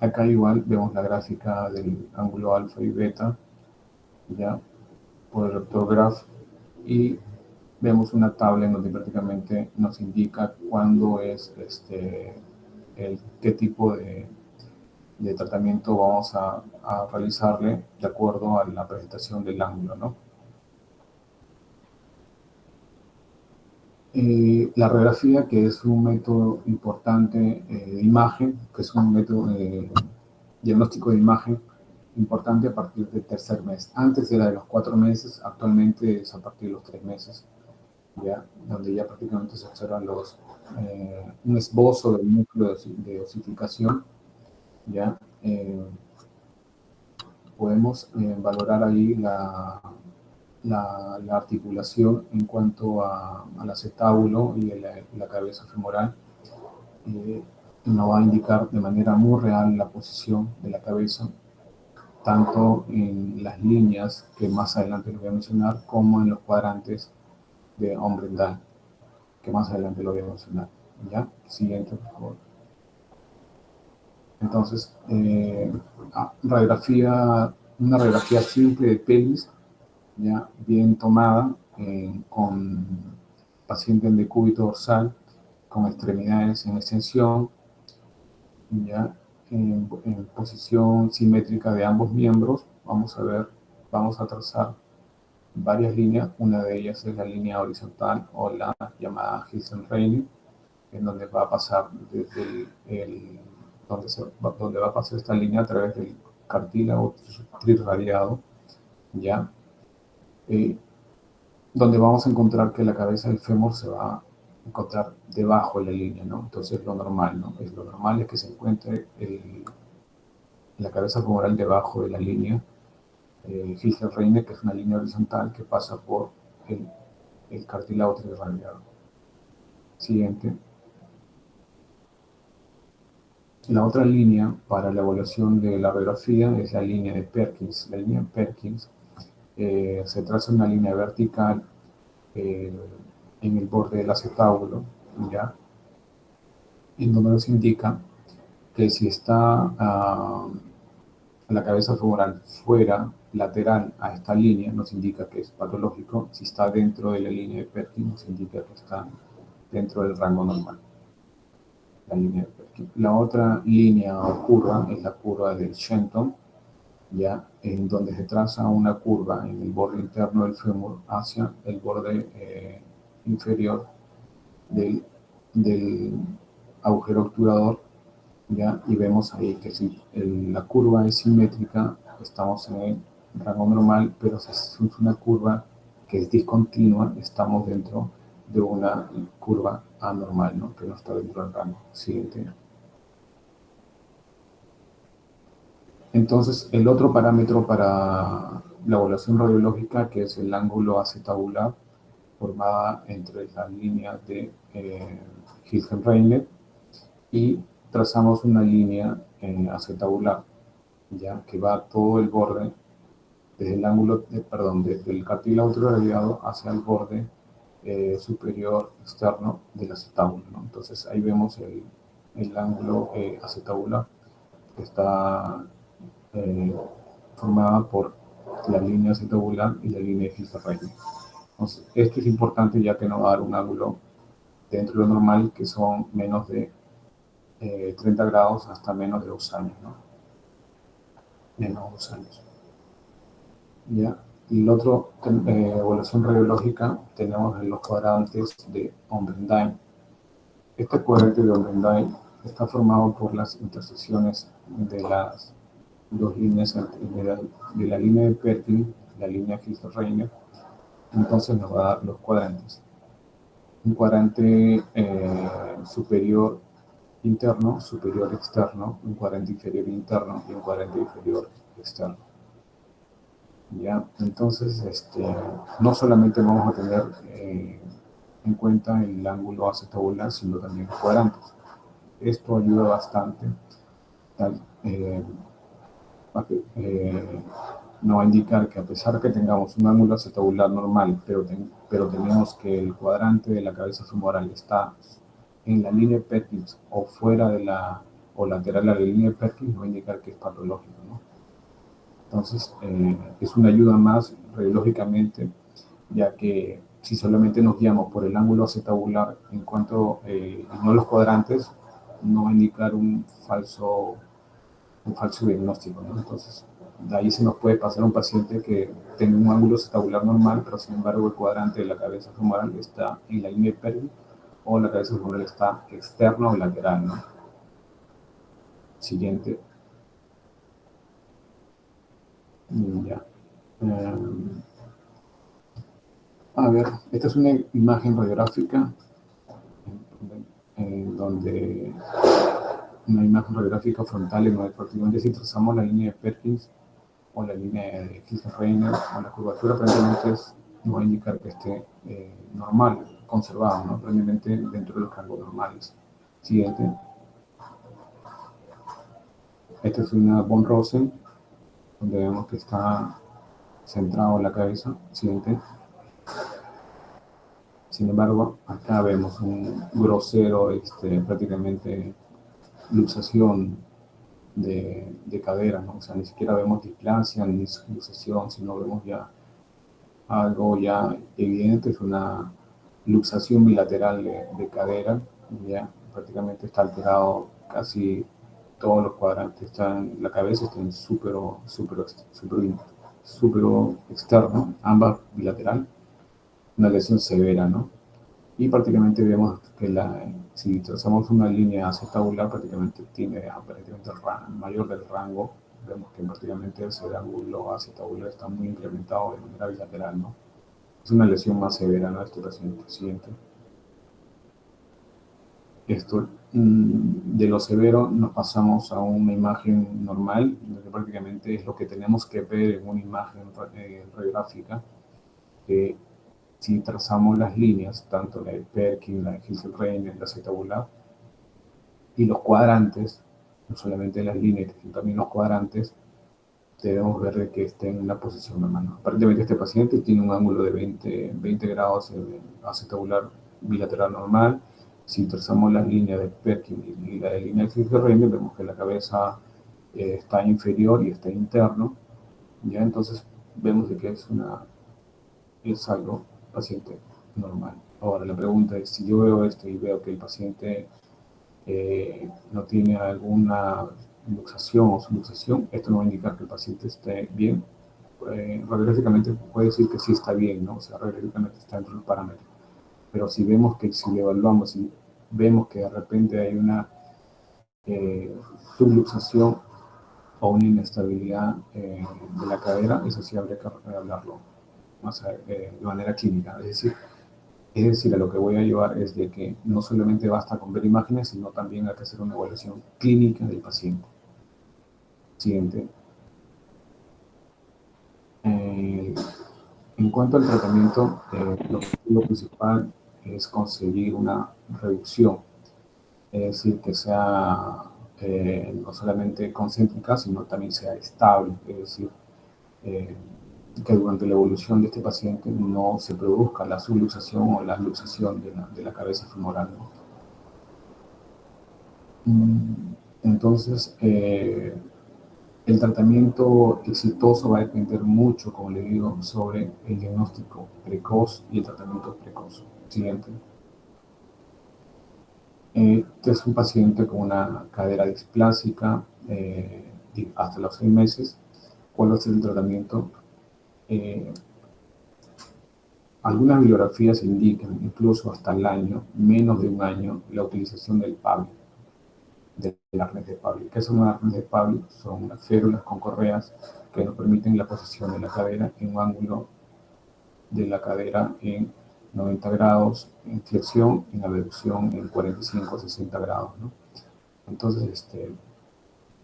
Acá igual vemos la gráfica del ángulo alfa y beta, ya, por el doctor Graf, y vemos una tabla en donde prácticamente nos indica cuándo es qué tipo de tratamiento vamos a realizarle de acuerdo a la presentación del ángulo, ¿no? La radiografía, que es un método importante de imagen, que es un método de diagnóstico de imagen importante a partir del tercer mes. Antes era de los 4 meses, actualmente es a partir de los 3 meses, ¿ya? Donde ya prácticamente se observan un esbozo del núcleo de osificación, ¿ya? Podemos valorar ahí la articulación en cuanto al acetábulo y la cabeza femoral. nos va a indicar de manera muy real la posición de la cabeza, tanto en las líneas que más adelante les voy a mencionar, como en los cuadrantes de Ombrendahl, que más adelante lo voy a mencionar. ¿Ya? Siguiente, por favor. Entonces, una radiografía simple de pelvis, ya bien tomada, con paciente en decúbito dorsal, con extremidades en extensión, ya en posición simétrica de ambos miembros. Vamos a trazar varias líneas. Una de ellas es la línea horizontal o la llamada Hilsen-Reinig, en donde va a pasar donde va a pasar esta línea a través del cartílago trirradiado, ya, donde vamos a encontrar que la cabeza del fémur se va a encontrar debajo de la línea, ¿no? Entonces lo normal, ¿no? Lo normal es que se encuentre la cabeza femoral debajo de la línea Hilsen-Reinig, que es una línea horizontal que pasa por el cartílago trirradiado. Siguiente. La otra línea para la evaluación de la radiografía es la línea de Perkins. La línea de Perkins se traza una línea vertical en el borde del acetábulo, ¿ya? En donde nos indica que si está la cabeza femoral fuera, lateral a esta línea, nos indica que es patológico. Si está dentro de la línea de Perkins, nos indica que está dentro del rango normal. La línea de Perkins. La otra línea o curva es la curva del Shenton, ya, en donde se traza una curva en el borde interno del fémur hacia el borde inferior del agujero obturador, ya, y vemos ahí que si la curva es simétrica, estamos en el rango normal, pero si es una curva que es discontinua, estamos dentro de una curva anormal, ¿no? Que no está dentro del rango. Siguiente. Entonces, el otro parámetro para la evaluación radiológica, que es el ángulo acetabular, formada entre las líneas de Hilsen-Reinig, y trazamos una línea acetabular, ya que va todo el borde desde el ángulo, desde el cartílago trirradiado hacia el borde superior externo del acetábulo, ¿no? Entonces ahí vemos el ángulo acetabular, que está formada por la línea acetabular y la línea de Hilsen-Reinig. Entonces, esto es importante ya que nos va a dar un ángulo dentro de lo normal, que son menos de 30 grados hasta menos de 2 años, ¿no? Menos de 2 años. ¿Ya? Y la otra evaluación radiológica tenemos en los cuadrantes de Ombrendahl. Este cuadrante de Ombrendahl está formado por las intersecciones de las dos líneas de la línea de Perkins, la línea Hilsen-Reinig. Entonces nos va a dar los cuadrantes. Un cuadrante superior interno, superior externo, un cuadrante inferior interno y un cuadrante inferior externo. ¿Ya? Entonces, no solamente vamos a tener en cuenta el ángulo acetabular, sino también los cuadrantes. Esto ayuda bastante. Nos va a indicar que a pesar que tengamos un ángulo acetabular normal, pero tenemos que el cuadrante de la cabeza femoral está en la línea de Perkins o fuera o lateral a la línea de Perkins, nos va a indicar que es patológico, ¿no? Entonces, es una ayuda más radiológicamente, ya que si solamente nos guiamos por el ángulo acetabular en cuanto no los cuadrantes, no va a indicar un falso diagnóstico, ¿no? Entonces, de ahí se nos puede pasar un paciente que tenga un ángulo acetabular normal, pero sin embargo el cuadrante de la cabeza femoral está en la línea de Perkins o la cabeza femoral está externo o lateral, ¿no? Siguiente. Ya. A ver, esta es una imagen radiográfica donde una imagen radiográfica frontal en donde prácticamente si trazamos la línea de Perkins o la línea de Hilsen-Reinig o la curvatura, aparentemente nos va a indicar que esté normal, conservado, ¿no? Probablemente dentro de los rangos normales. Siguiente. Esta es una von Rosen, donde vemos que está centrado en la cabeza. Siguiente. Sin embargo, acá vemos un grosero, prácticamente luxación de cadera, ¿no? O sea, ni siquiera vemos displasia ni luxación, sino vemos ya algo ya evidente, es una luxación bilateral de cadera, ya prácticamente está alterado casi todos los cuadrantes, la cabeza está en súpero externo, ambas bilateral, una lesión severa, ¿no? Y prácticamente vemos que si trazamos una línea acetabular, prácticamente tiene aparentemente el mayor del rango. Vemos que prácticamente ese ángulo acetabular está muy incrementado de manera bilateral, ¿no? Es una lesión más severa, ¿no? Este paciente. Siguiente. Esto, de lo severo nos pasamos a una imagen normal, que prácticamente es lo que tenemos que ver en una imagen radiográfica. Si trazamos las líneas, tanto la de Perkin, la de Hilse-Reiner, la acetabular, y los cuadrantes, no solamente las líneas, sino también los cuadrantes, debemos ver de que esté en una posición normal. Aparentemente este paciente tiene un ángulo de 20 grados acetabular bilateral normal. Si trazamos las líneas de Perkin y la de línea de Hilse-Reiner, vemos que la cabeza está inferior y está interno. ¿Ya? Entonces vemos de que es algo paciente normal. Ahora la pregunta es, si yo veo esto y veo que el paciente no tiene alguna luxación o subluxación, esto no va a indicar que el paciente esté bien. Radiográficamente puede decir que sí está bien, ¿no? O sea, radiográficamente está dentro del parámetro. Pero si vemos que, si le evaluamos y vemos que de repente hay una subluxación o una inestabilidad de la cadera, eso sí habría que hablarlo más de manera clínica. Es decir, a lo que voy a llevar es de que no solamente basta con ver imágenes, sino también hay que hacer una evaluación clínica del paciente. Siguiente. En cuanto al tratamiento, el objetivo principal es conseguir una reducción, es decir, que sea no solamente concéntrica, sino también sea estable, es decir, eh, que durante la evolución de este paciente no se produzca la subluxación o la luxación de la cabeza femoral, ¿no? Entonces, el tratamiento exitoso va a depender mucho, como le digo, sobre el diagnóstico precoz y el tratamiento precoz. Siguiente. Este es un paciente con una cadera displásica hasta los 6 meses. ¿Cuál va a ser el tratamiento? Algunas bibliografías indican incluso hasta el año, menos de un año, la utilización del PABI, del arnés de Pauli. ¿Qué son los arnés de Pauli? Son unas férulas con correas que nos permiten la posición de la cadera en un ángulo de la cadera en 90 grados en flexión, en abducción en 45 o 60 grados, ¿no? Entonces,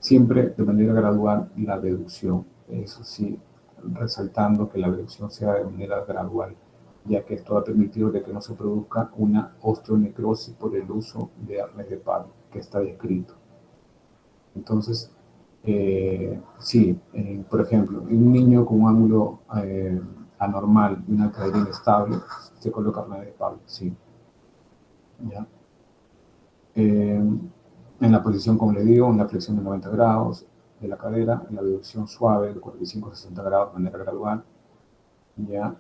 siempre de manera gradual la reducción, eso sí, resaltando que la reducción sea de manera gradual, ya que esto ha permitido de que no se produzca una osteonecrosis por el uso de arnés de Pauli, que está descrito. Entonces, sí, por ejemplo, un niño con un ángulo anormal y una cadera inestable, se coloca arnés de Pauli, sí. ¿Ya? En la posición, como le digo, en la flexión de 90 grados de la cadera, en la abducción suave de 45 a 60 grados de manera gradual, ya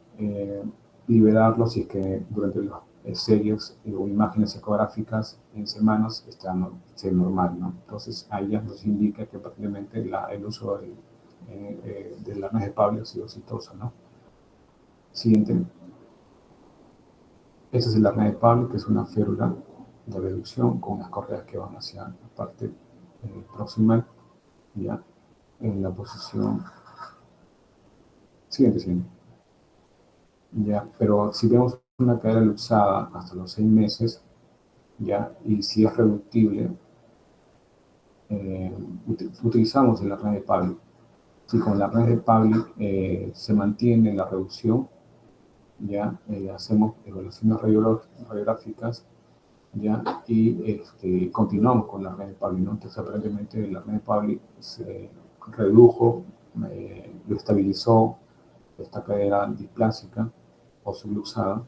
liberarlo si es que durante las series o imágenes ecográficas en semanas está normal, ¿no? Entonces ahí ya nos indica que prácticamente el uso del arnés de Pauli ha sido exitoso, ¿no? Siguiente. Este es el arnés de Pauli, que es una férula de reducción con unas correas que van hacia la parte proximal, ya en la posición siguiente. Ya, pero si vemos una cadera luxada hasta los 6 meses, ya, y si es reductible, utilizamos el arnés de Pauli. Si con el arnés de Pauli se mantiene la reducción, ya hacemos evaluaciones radiográficas ¿ya? Y continuamos con la red de Pauli, ¿no? Entonces, aparentemente la red de Pauli se redujo, lo estabilizó esta cadera displásica o subluxada,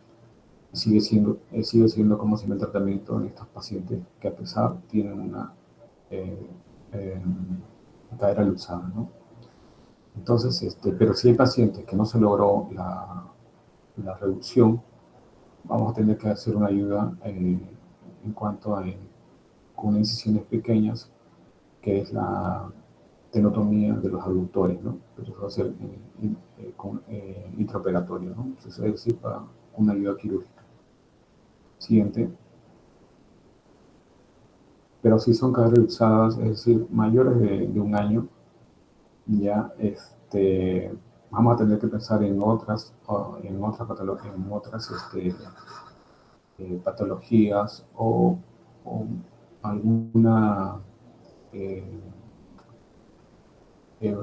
sigue siendo como si el tratamiento en estos pacientes que a pesar tienen una eh, eh, cadera luxada, ¿no? Entonces, pero si hay pacientes que no se logró la reducción, vamos a tener que hacer una ayuda en cuanto a con incisiones pequeñas, que es la tenotomía de los aductores, ¿no? Pero eso va a ser intraoperatorio, ¿no? Entonces, es decir, para una ayuda quirúrgica. Siguiente. Pero si son caderas luxadas, es decir, mayores de un año, ya vamos a tener que pensar en otras, en otras patologías o alguna eh, eh,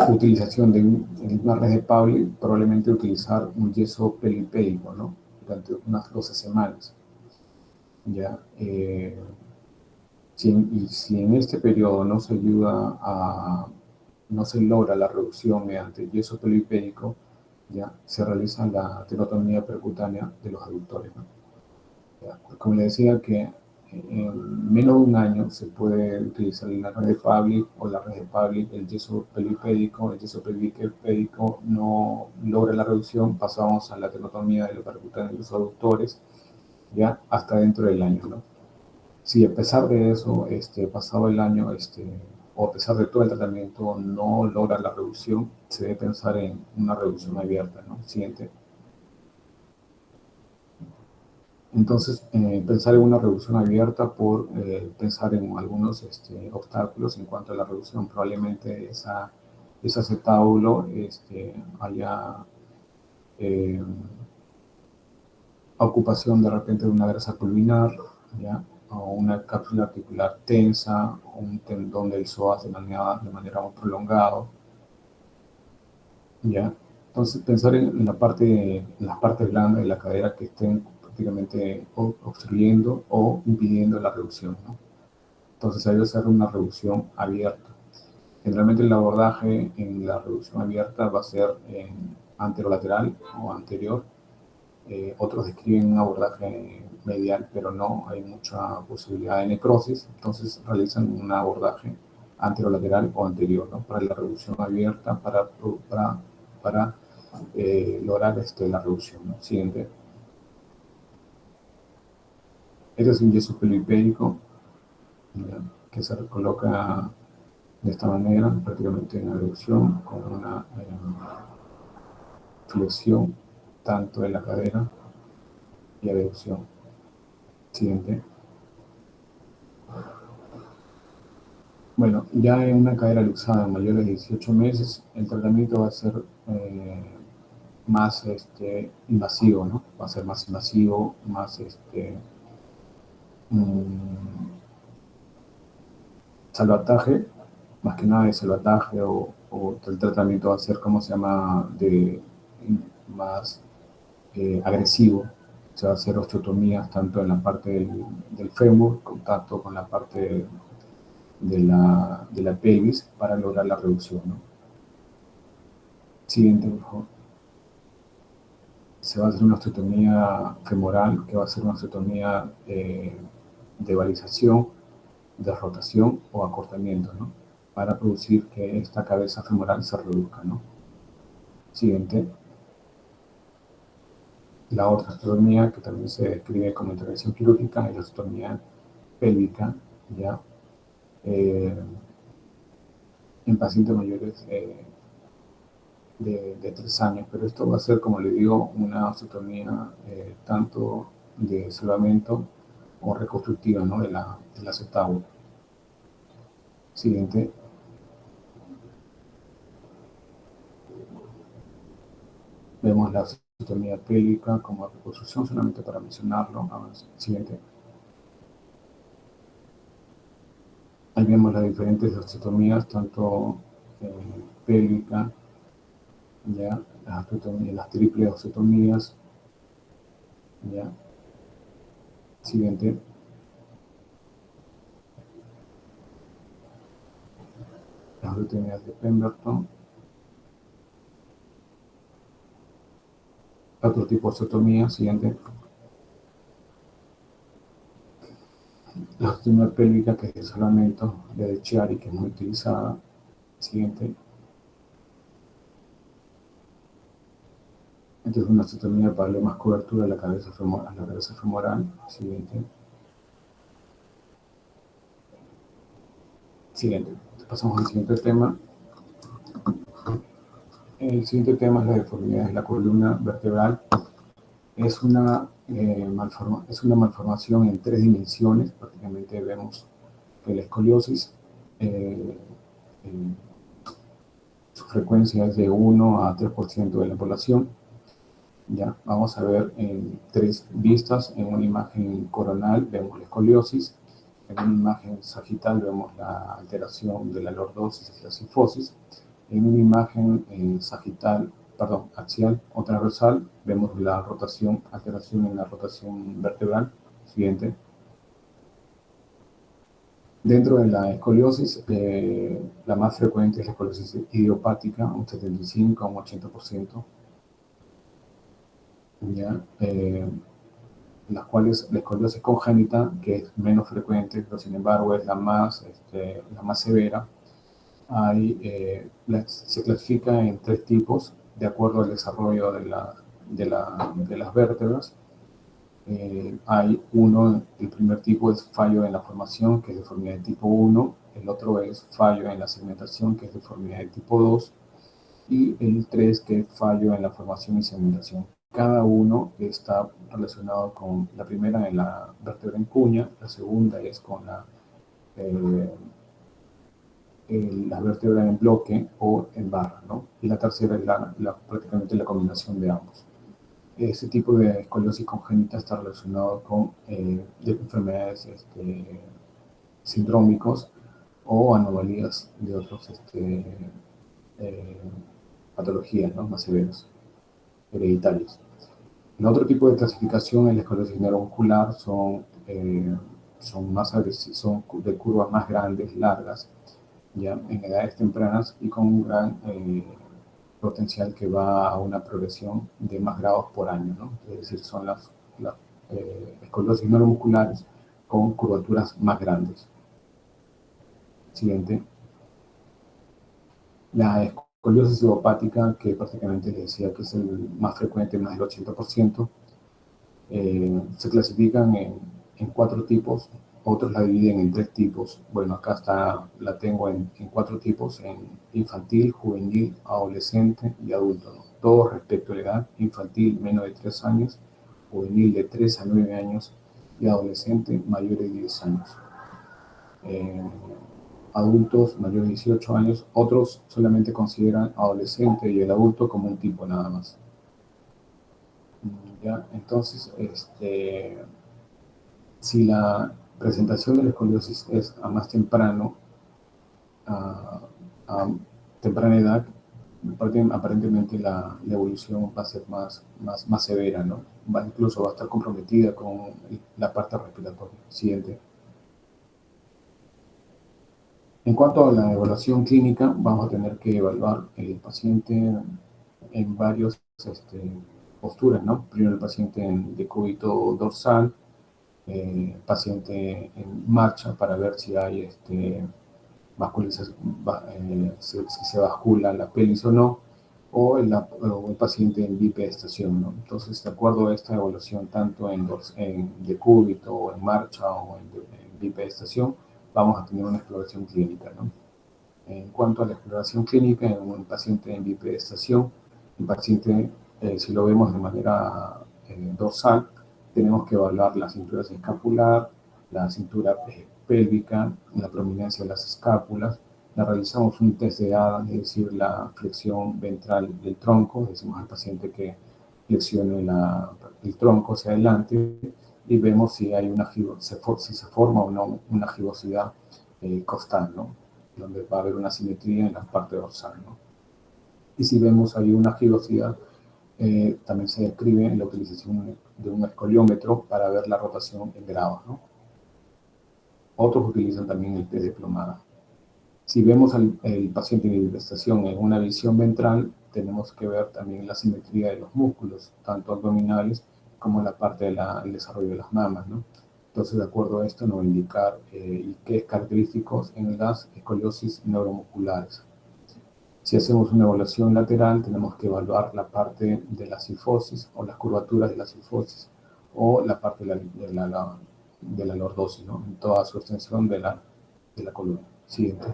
utilización de una red de Pauli, probablemente utilizar un yeso pelipédico, ¿no? Durante unas 12 semanas. ¿Ya? Si en este periodo no se ayuda no se logra la reducción mediante yeso pelipédico, ya se realiza la tenotomía percutánea de los aductores, ¿no? Ya, como le decía que en menos de un año se puede utilizar la red de Pavlik o la red de Pavlik, el yeso pelipédico no logra la reducción, pasamos a la tenotomía de la percutánea de los aductores, ya hasta dentro del año, ¿no? Si a pesar de eso, pasado el año, o a pesar de todo el tratamiento, no logra la reducción, se debe pensar en una reducción abierta, ¿no? Siguiente. Entonces, pensar en una reducción abierta por pensar en algunos obstáculos en cuanto a la reducción. Probablemente ese acetábulo haya eh, ocupación de repente de una grasa pulvinar, ¿ya? O una cápsula articular tensa, o un tendón del psoas de manera muy prolongada, ¿ya? Entonces, pensar en en las partes blandas de la cadera que estén prácticamente obstruyendo o impidiendo la reducción, ¿no? Entonces, hay que hacer una reducción abierta. Generalmente el abordaje en la reducción abierta va a ser anterolateral o anterior. Otros describen un abordaje medial, pero no hay mucha posibilidad de necrosis, entonces realizan un abordaje anterolateral o anterior, ¿no? Para la reducción abierta, para lograr la reducción, ¿no? Siguiente. Este es un yeso pelipérico, que se coloca de esta manera, prácticamente en la reducción, con una flexión tanto de la cadera y aducción. Siguiente. Bueno, ya en una cadera luxada en mayores de 18 meses, el tratamiento va a ser más invasivo, ¿no? Va a ser más invasivo, más mm, salvataje, más que nada de salvataje, o el tratamiento va a ser, ¿cómo se llama?, más agresivo. Se va a hacer osteotomías tanto en la parte del fémur, contacto con la parte de la pelvis para lograr la reducción, ¿no? Siguiente, por favor. Se va a hacer una osteotomía femoral, que va a ser una osteotomía de balización, de rotación o acortamiento, ¿no? Para producir que esta cabeza femoral se reduzca, ¿no? Siguiente. La otra osteotomía, que también se describe como intervención quirúrgica, es la osteotomía pélvica, ¿ya? En pacientes mayores de 3 años, pero esto va a ser, como le digo, una osteotomía tanto de salvamento o reconstructiva, ¿no? del acetábulo. Siguiente. Vemos la osteotomía pélvica como reconstrucción, solamente para mencionarlo. Siguiente. Ahí vemos las diferentes osteotomías, tanto pélvica, ya, las triples osteotomías, ya, Siguiente. Las osteotomías de Pemberton. Otro tipo de osteotomía. Siguiente. La osteotomía pélvica, que es el solamente de Chiari, que es muy utilizada. Siguiente. Entonces, una osteotomía para darle más cobertura a la cabeza femoral. Siguiente. Siguiente. Pasamos al siguiente tema. El siguiente tema es la deformidad de la columna vertebral. Es una malformación en 3 dimensiones. Prácticamente vemos que la escoliosis, eh, eh, su frecuencia es de 1 a 3% de la población. Ya, vamos a ver en 3 vistas. En una imagen coronal vemos la escoliosis. En una imagen sagital vemos la alteración de la lordosis y la sifosis. En una imagen axial o transversal vemos la rotación, alteración en la rotación vertebral. Siguiente. Dentro de la escoliosis, la más frecuente es la escoliosis idiopática, un 75 a un 80%. ¿Ya? Las cuales la escoliosis congénita, que es menos frecuente, pero sin embargo es la más severa, se clasifica en 3 tipos de acuerdo al desarrollo de las vértebras. El primer tipo es fallo en la formación, que es deformidad de tipo 1, el otro es fallo en la segmentación, que es deformidad de tipo 2, y el 3, que es fallo en la formación y segmentación. Cada uno está relacionado con la primera en la vértebra en cuña, la segunda es con la vértebra en bloque o en barra, ¿no? Y la tercera es prácticamente la combinación de ambos. Ese tipo de escoliosis congénita está relacionado con enfermedades sindrómicos o anomalías de otras eh, patologías, ¿no? Más severas, hereditarias. El otro tipo de clasificación en la escoliosis neuromuscular son de curvas más grandes, largas, ya en edades tempranas y con un gran potencial que va a una progresión de más grados por año, ¿no? Es decir, son las escoliosis neuromusculares con curvaturas más grandes. Siguiente. La escoliosis idiopática, que prácticamente les decía que es el más frecuente, más del 80%, se clasifican en 4 tipos. Otros la dividen en 3 tipos. Bueno, acá la tengo en 4 tipos, en infantil, juvenil, adolescente y adulto, ¿no? Todos respecto a la edad: infantil menos de 3 años, juvenil de 3 a 9 años y adolescente mayor de 10 años. Adultos mayores de 18 años, otros solamente consideran adolescente y el adulto como un tipo nada más. ¿Ya? Entonces, si la presentación de la escoliosis es a más temprano, a temprana edad, aparentemente la evolución va a ser más severa, ¿no? Incluso va a estar comprometida con la parte respiratoria. Siguiente. En cuanto a la evaluación clínica, vamos a tener que evaluar el paciente en varias posturas, ¿no? Primero el paciente en decúbito dorsal, paciente en marcha para ver si hay si se bascula la pelvis o no, o el paciente en bipedestación, ¿no? Entonces, de acuerdo a esta evaluación, tanto en decúbito o en marcha o en bipedestación, vamos a tener una exploración clínica, ¿no? En cuanto a la exploración clínica en un paciente en bipedestación, el paciente, si lo vemos de manera dorsal, tenemos que evaluar la cintura escapular, la cintura pélvica, la prominencia de las escápulas. Le realizamos un test de ADA, es decir, la flexión ventral del tronco. Decimos al paciente que flexione el tronco hacia adelante y vemos si hay si se forma o no una gibosidad costal, ¿no? Donde va a haber una simetría en la parte dorsal, ¿no? Y si vemos ahí una gibosidad, también se describe la utilización de un escoliómetro para ver la rotación en grados, ¿no? Otros utilizan también el test de plomada. Si vemos al el paciente en manifestación en una visión ventral, tenemos que ver también la simetría de los músculos, tanto abdominales como la parte del desarrollo de las mamas, ¿no? Entonces, de acuerdo a esto, nos va a indicar qué es característico en las escoliosis neuromusculares. Si hacemos una evaluación lateral, tenemos que evaluar la parte de la cifosis o las curvaturas de la cifosis o la parte de la lordosis, ¿no? En toda su extensión de la columna. Siguiente.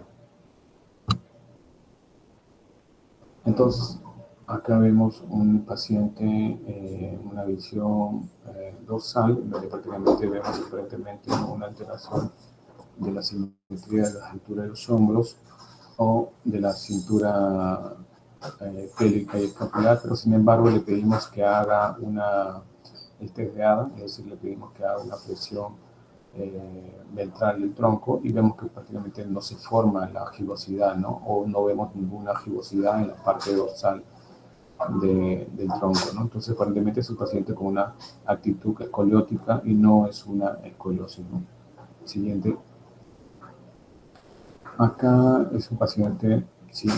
Entonces, acá vemos un paciente en una visión dorsal, donde prácticamente vemos aparentemente una alteración de la simetría de la altura de los hombros o de la cintura pélvica y escapular, pero sin embargo le pedimos que haga el test de ADA, es decir, le pedimos que haga una flexión ventral del tronco y vemos que prácticamente no se forma la gibosidad, ¿no? O no vemos ninguna gibosidad en la parte dorsal del tronco, ¿no? Entonces, aparentemente es un paciente con una actitud escoliótica y no es una escoliosis, ¿no? Siguiente. Acá es un paciente, si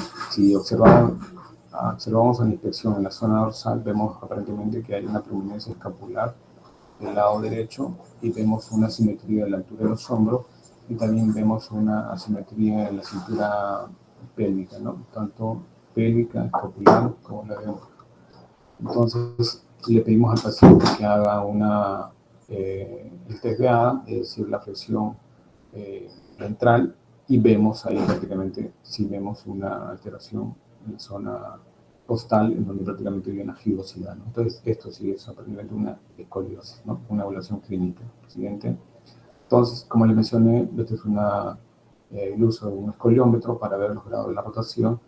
observamos en la inspección en la zona dorsal, vemos aparentemente que hay una prominencia escapular del lado derecho y vemos una simetría de la altura de los hombros y también vemos una asimetría en la cintura pélvica, ¿no? Tanto pélvica, escapular como la de. Entonces le pedimos al paciente que haga el test de ADA, es decir, la flexión ventral, y vemos ahí prácticamente si vemos una alteración en la zona costal, en donde prácticamente hay una gibosidad, ¿no? Entonces, esto sí es aparentemente una escoliosis, ¿no? Una evaluación clínica. Siguiente. Entonces, como les mencioné, este es el uso de un escoliómetro para ver los grados de la rotación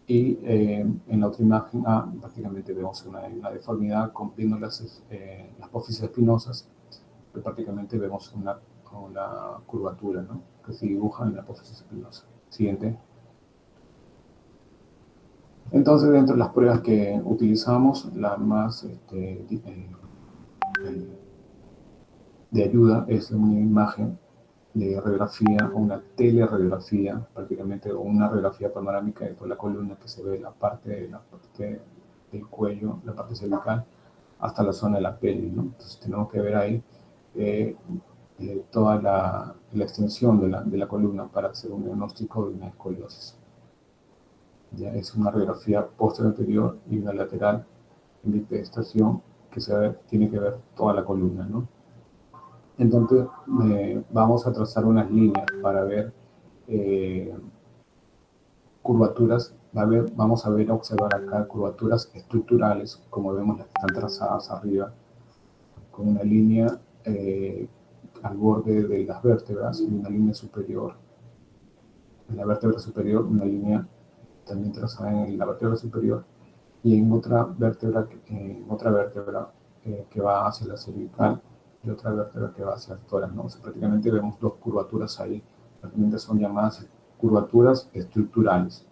y en la otra imagen prácticamente vemos una deformidad viendo las apófisis espinosas, que prácticamente vemos una curvatura, ¿no? Que se dibuja en la apófisis espinosa. Siguiente. Entonces, dentro de las pruebas que utilizamos, la más de ayuda es una imagen de radiografía o una teleradiografía, prácticamente, o una radiografía panorámica de toda la columna, que se ve la parte del cuello, la parte cervical, hasta la zona de la pelvis, ¿no? Entonces tenemos que ver ahí toda la extensión de la columna para hacer un diagnóstico de una escoliosis. Ya es una radiografía posterior y una lateral en bipedestación que tiene que ver toda la columna, ¿no? Entonces vamos a trazar unas líneas para ver curvaturas, vamos a observar acá curvaturas estructurales, como vemos las que están trazadas arriba, con una línea al borde de las vértebras y una línea superior. En la vértebra superior, una línea también trazada en la vértebra superior, y en otra vértebra que va hacia la cervical y otra vértebra que va hacia el tórax, ¿no? O sea, prácticamente vemos dos curvaturas ahí, prácticamente son llamadas curvaturas estructurales.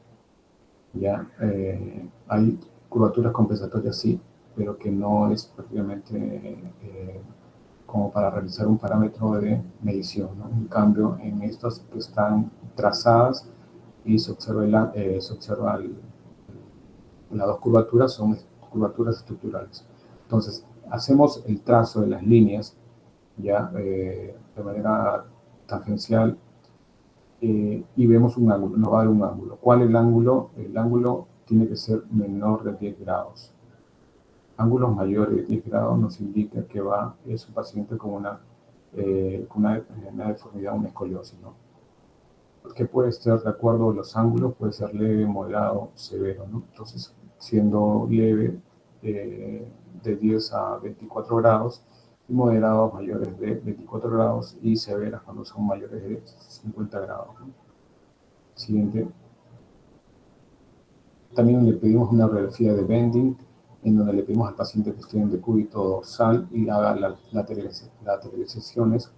¿Ya? Hay curvaturas compensatorias, sí, pero que no es prácticamente como para realizar un parámetro de medición, ¿no? En cambio, en estas que están trazadas y se observa las dos curvaturas son curvaturas estructurales. Entonces, hacemos el trazo de las líneas ya de manera tangencial y vemos un ángulo, nos va a dar un ángulo. ¿Cuál es el ángulo? El ángulo tiene que ser menor de 10 grados. Ángulos mayores de 10 grados nos indica que es un paciente con una deformidad, una escoliosis, ¿no? Que puede ser, de acuerdo a los ángulos, puede ser leve, moderado, severo, ¿no? Entonces, siendo leve de 10 a 24 grados, y moderados mayores de 24 grados, y severas cuando son mayores de 50 grados, ¿no? Siguiente. También le pedimos una radiografía de bending, en donde le pedimos al paciente que esté en decúbito dorsal y haga las lateralizaciones,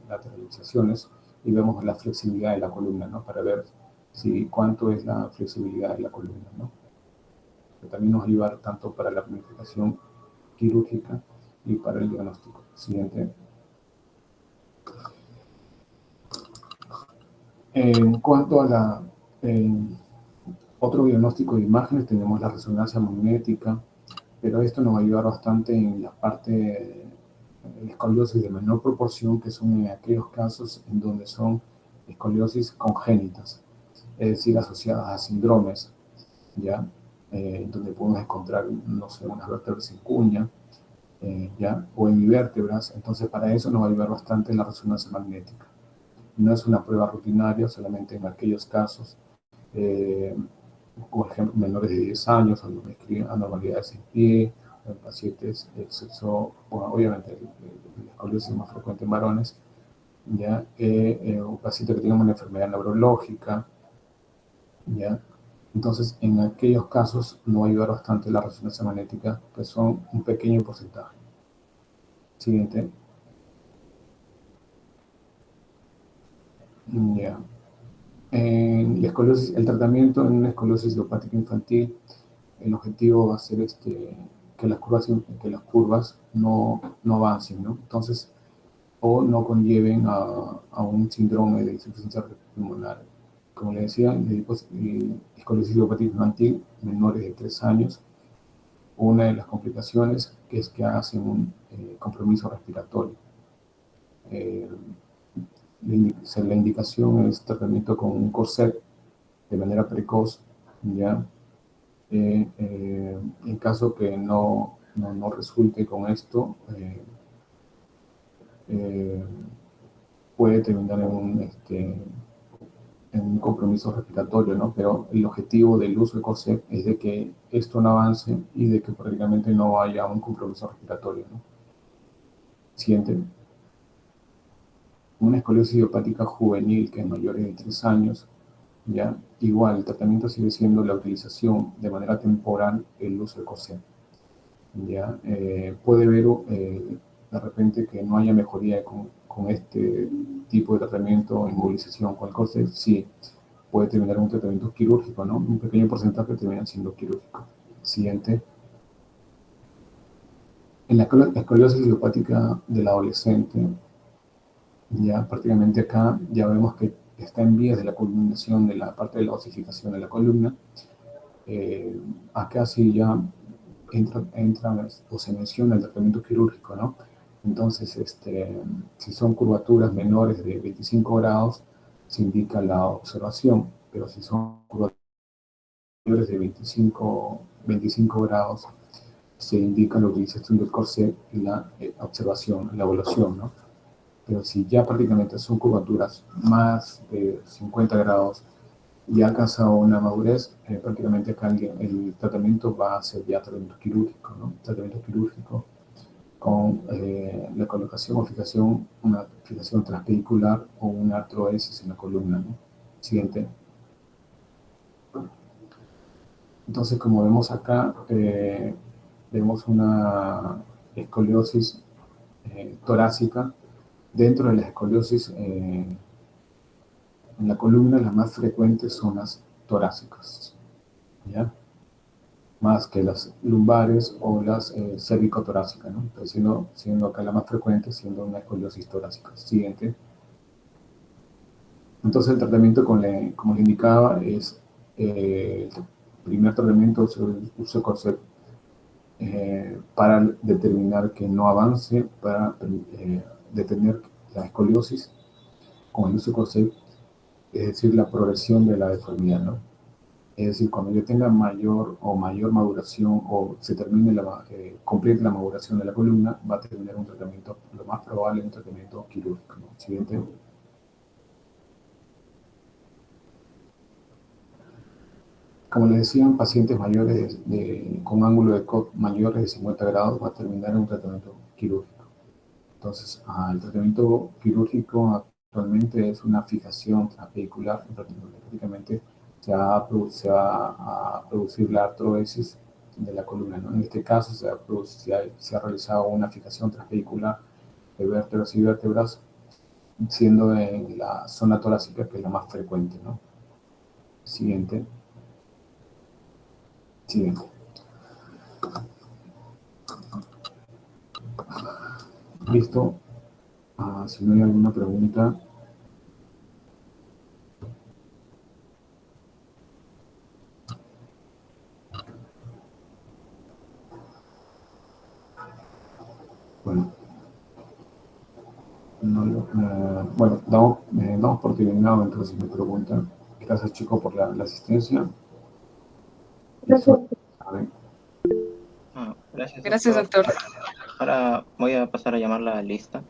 y vemos la flexibilidad de la columna, ¿no? Para ver cuánto es la flexibilidad de la columna, ¿no? Que también nos ayuda tanto para la planificación quirúrgica y para el diagnóstico. Siguiente. En cuanto a otro diagnóstico de imágenes, tenemos la resonancia magnética, pero esto nos va a ayudar bastante en la parte de escoliosis de menor proporción, que son en aquellos casos en donde son escoliosis congénitas, es decir, asociadas a síndromes, ¿ya? Donde podemos encontrar, no sé, unas vértebras sin cuña, ¿ya? O en vértebras. Entonces, para eso nos va a ayudar bastante la resonancia magnética. No es una prueba rutinaria, solamente en aquellos casos, eh, por ejemplo, menores de 10 años, donde me escriben anormalidades en pie, en pacientes del sexo, bueno, obviamente el escoliosis es más frecuente en varones, ya, un paciente que tiene una enfermedad neurológica, ya. Entonces, en aquellos casos nos va a ayudar bastante la resonancia magnética, que son un pequeño porcentaje. Siguiente. Ya. En la escoliosis, el tratamiento en una escoliosis idiopática infantil, el objetivo va a ser que las curvas no avancen, ¿no? Entonces, o no conlleven a un síndrome de insuficiencia pulmonar. Como le decía, escoliosis idiopática infantil, menores de 3 años, una de las complicaciones es que hacen un compromiso respiratorio. Eh, la indicación es tratamiento con un corset de manera precoz, ¿ya? En caso que no resulte con esto, eh, puede terminar en un compromiso respiratorio, ¿no? Pero el objetivo del uso de corset es de que esto no avance y de que prácticamente no haya un compromiso respiratorio, ¿no? Siguiente. Una escoliosis idiopática juvenil que es mayor de 3 años, ¿ya? Igual, el tratamiento sigue siendo la utilización de manera temporal el uso de corset. ¿Ya? Puede ver de repente que no haya mejoría con este tipo de tratamiento, inmovilización con el corset, sí, puede terminar un tratamiento quirúrgico, ¿no? Un pequeño porcentaje termina siendo quirúrgico. Siguiente. En la escoliosis idiopática del adolescente, ya prácticamente acá ya vemos que está en vías de la culminación de la parte de la osificación de la columna. Acá sí ya entra o se menciona el tratamiento quirúrgico, ¿no? Entonces, si son curvaturas menores de 25 grados, se indica la observación, pero si son curvaturas mayores de 25 grados, se indica la utilización del corset y la observación, la evaluación, ¿no? Pero si ya prácticamente son curvaturas más de 50 grados, ya ha alcanzado una madurez, prácticamente acá el tratamiento va a ser ya tratamiento quirúrgico, ¿no? Tratamiento quirúrgico con la colocación o fijación, una fijación transvehicular o una artrodesis en la columna, ¿no? Siguiente. Entonces, como vemos acá, vemos una escoliosis torácica. Dentro de la escoliosis en la columna, las más frecuentes son las torácicas, ¿ya? Más que las lumbares o las cervicotorácicas, ¿no? Entonces, siendo acá la más frecuente, siendo una escoliosis torácica. Siguiente. Entonces, el tratamiento, como le indicaba, es el primer tratamiento sobre el uso de corset para determinar que no avance, para detener la escoliosis con el uso de corset, es decir, la progresión de la deformidad, ¿no? Es decir, cuando yo tenga mayor maduración o se termine complete la maduración de la columna, va a terminar un tratamiento, lo más probable, un tratamiento quirúrgico, ¿no? Siguiente. Como les decía, en pacientes mayores con ángulo de COT mayores de 50 grados va a terminar en un tratamiento quirúrgico. Entonces, el tratamiento quirúrgico actualmente es una fijación transvehicular, prácticamente se va a producir la artrodesis de la columna, ¿no? En este caso se ha realizado una fijación transvehicular de vértebras y vértebras, siendo en la zona torácica que es la más frecuente, ¿no? Siguiente. Siguiente. Listo. Si no hay alguna pregunta. Bueno, bueno, damos por terminado entonces mi pregunta. Gracias, chicos, por la asistencia. Gracias. Gracias, Gracias, doctor. doctor. Ahora voy a pasar a llamar la lista.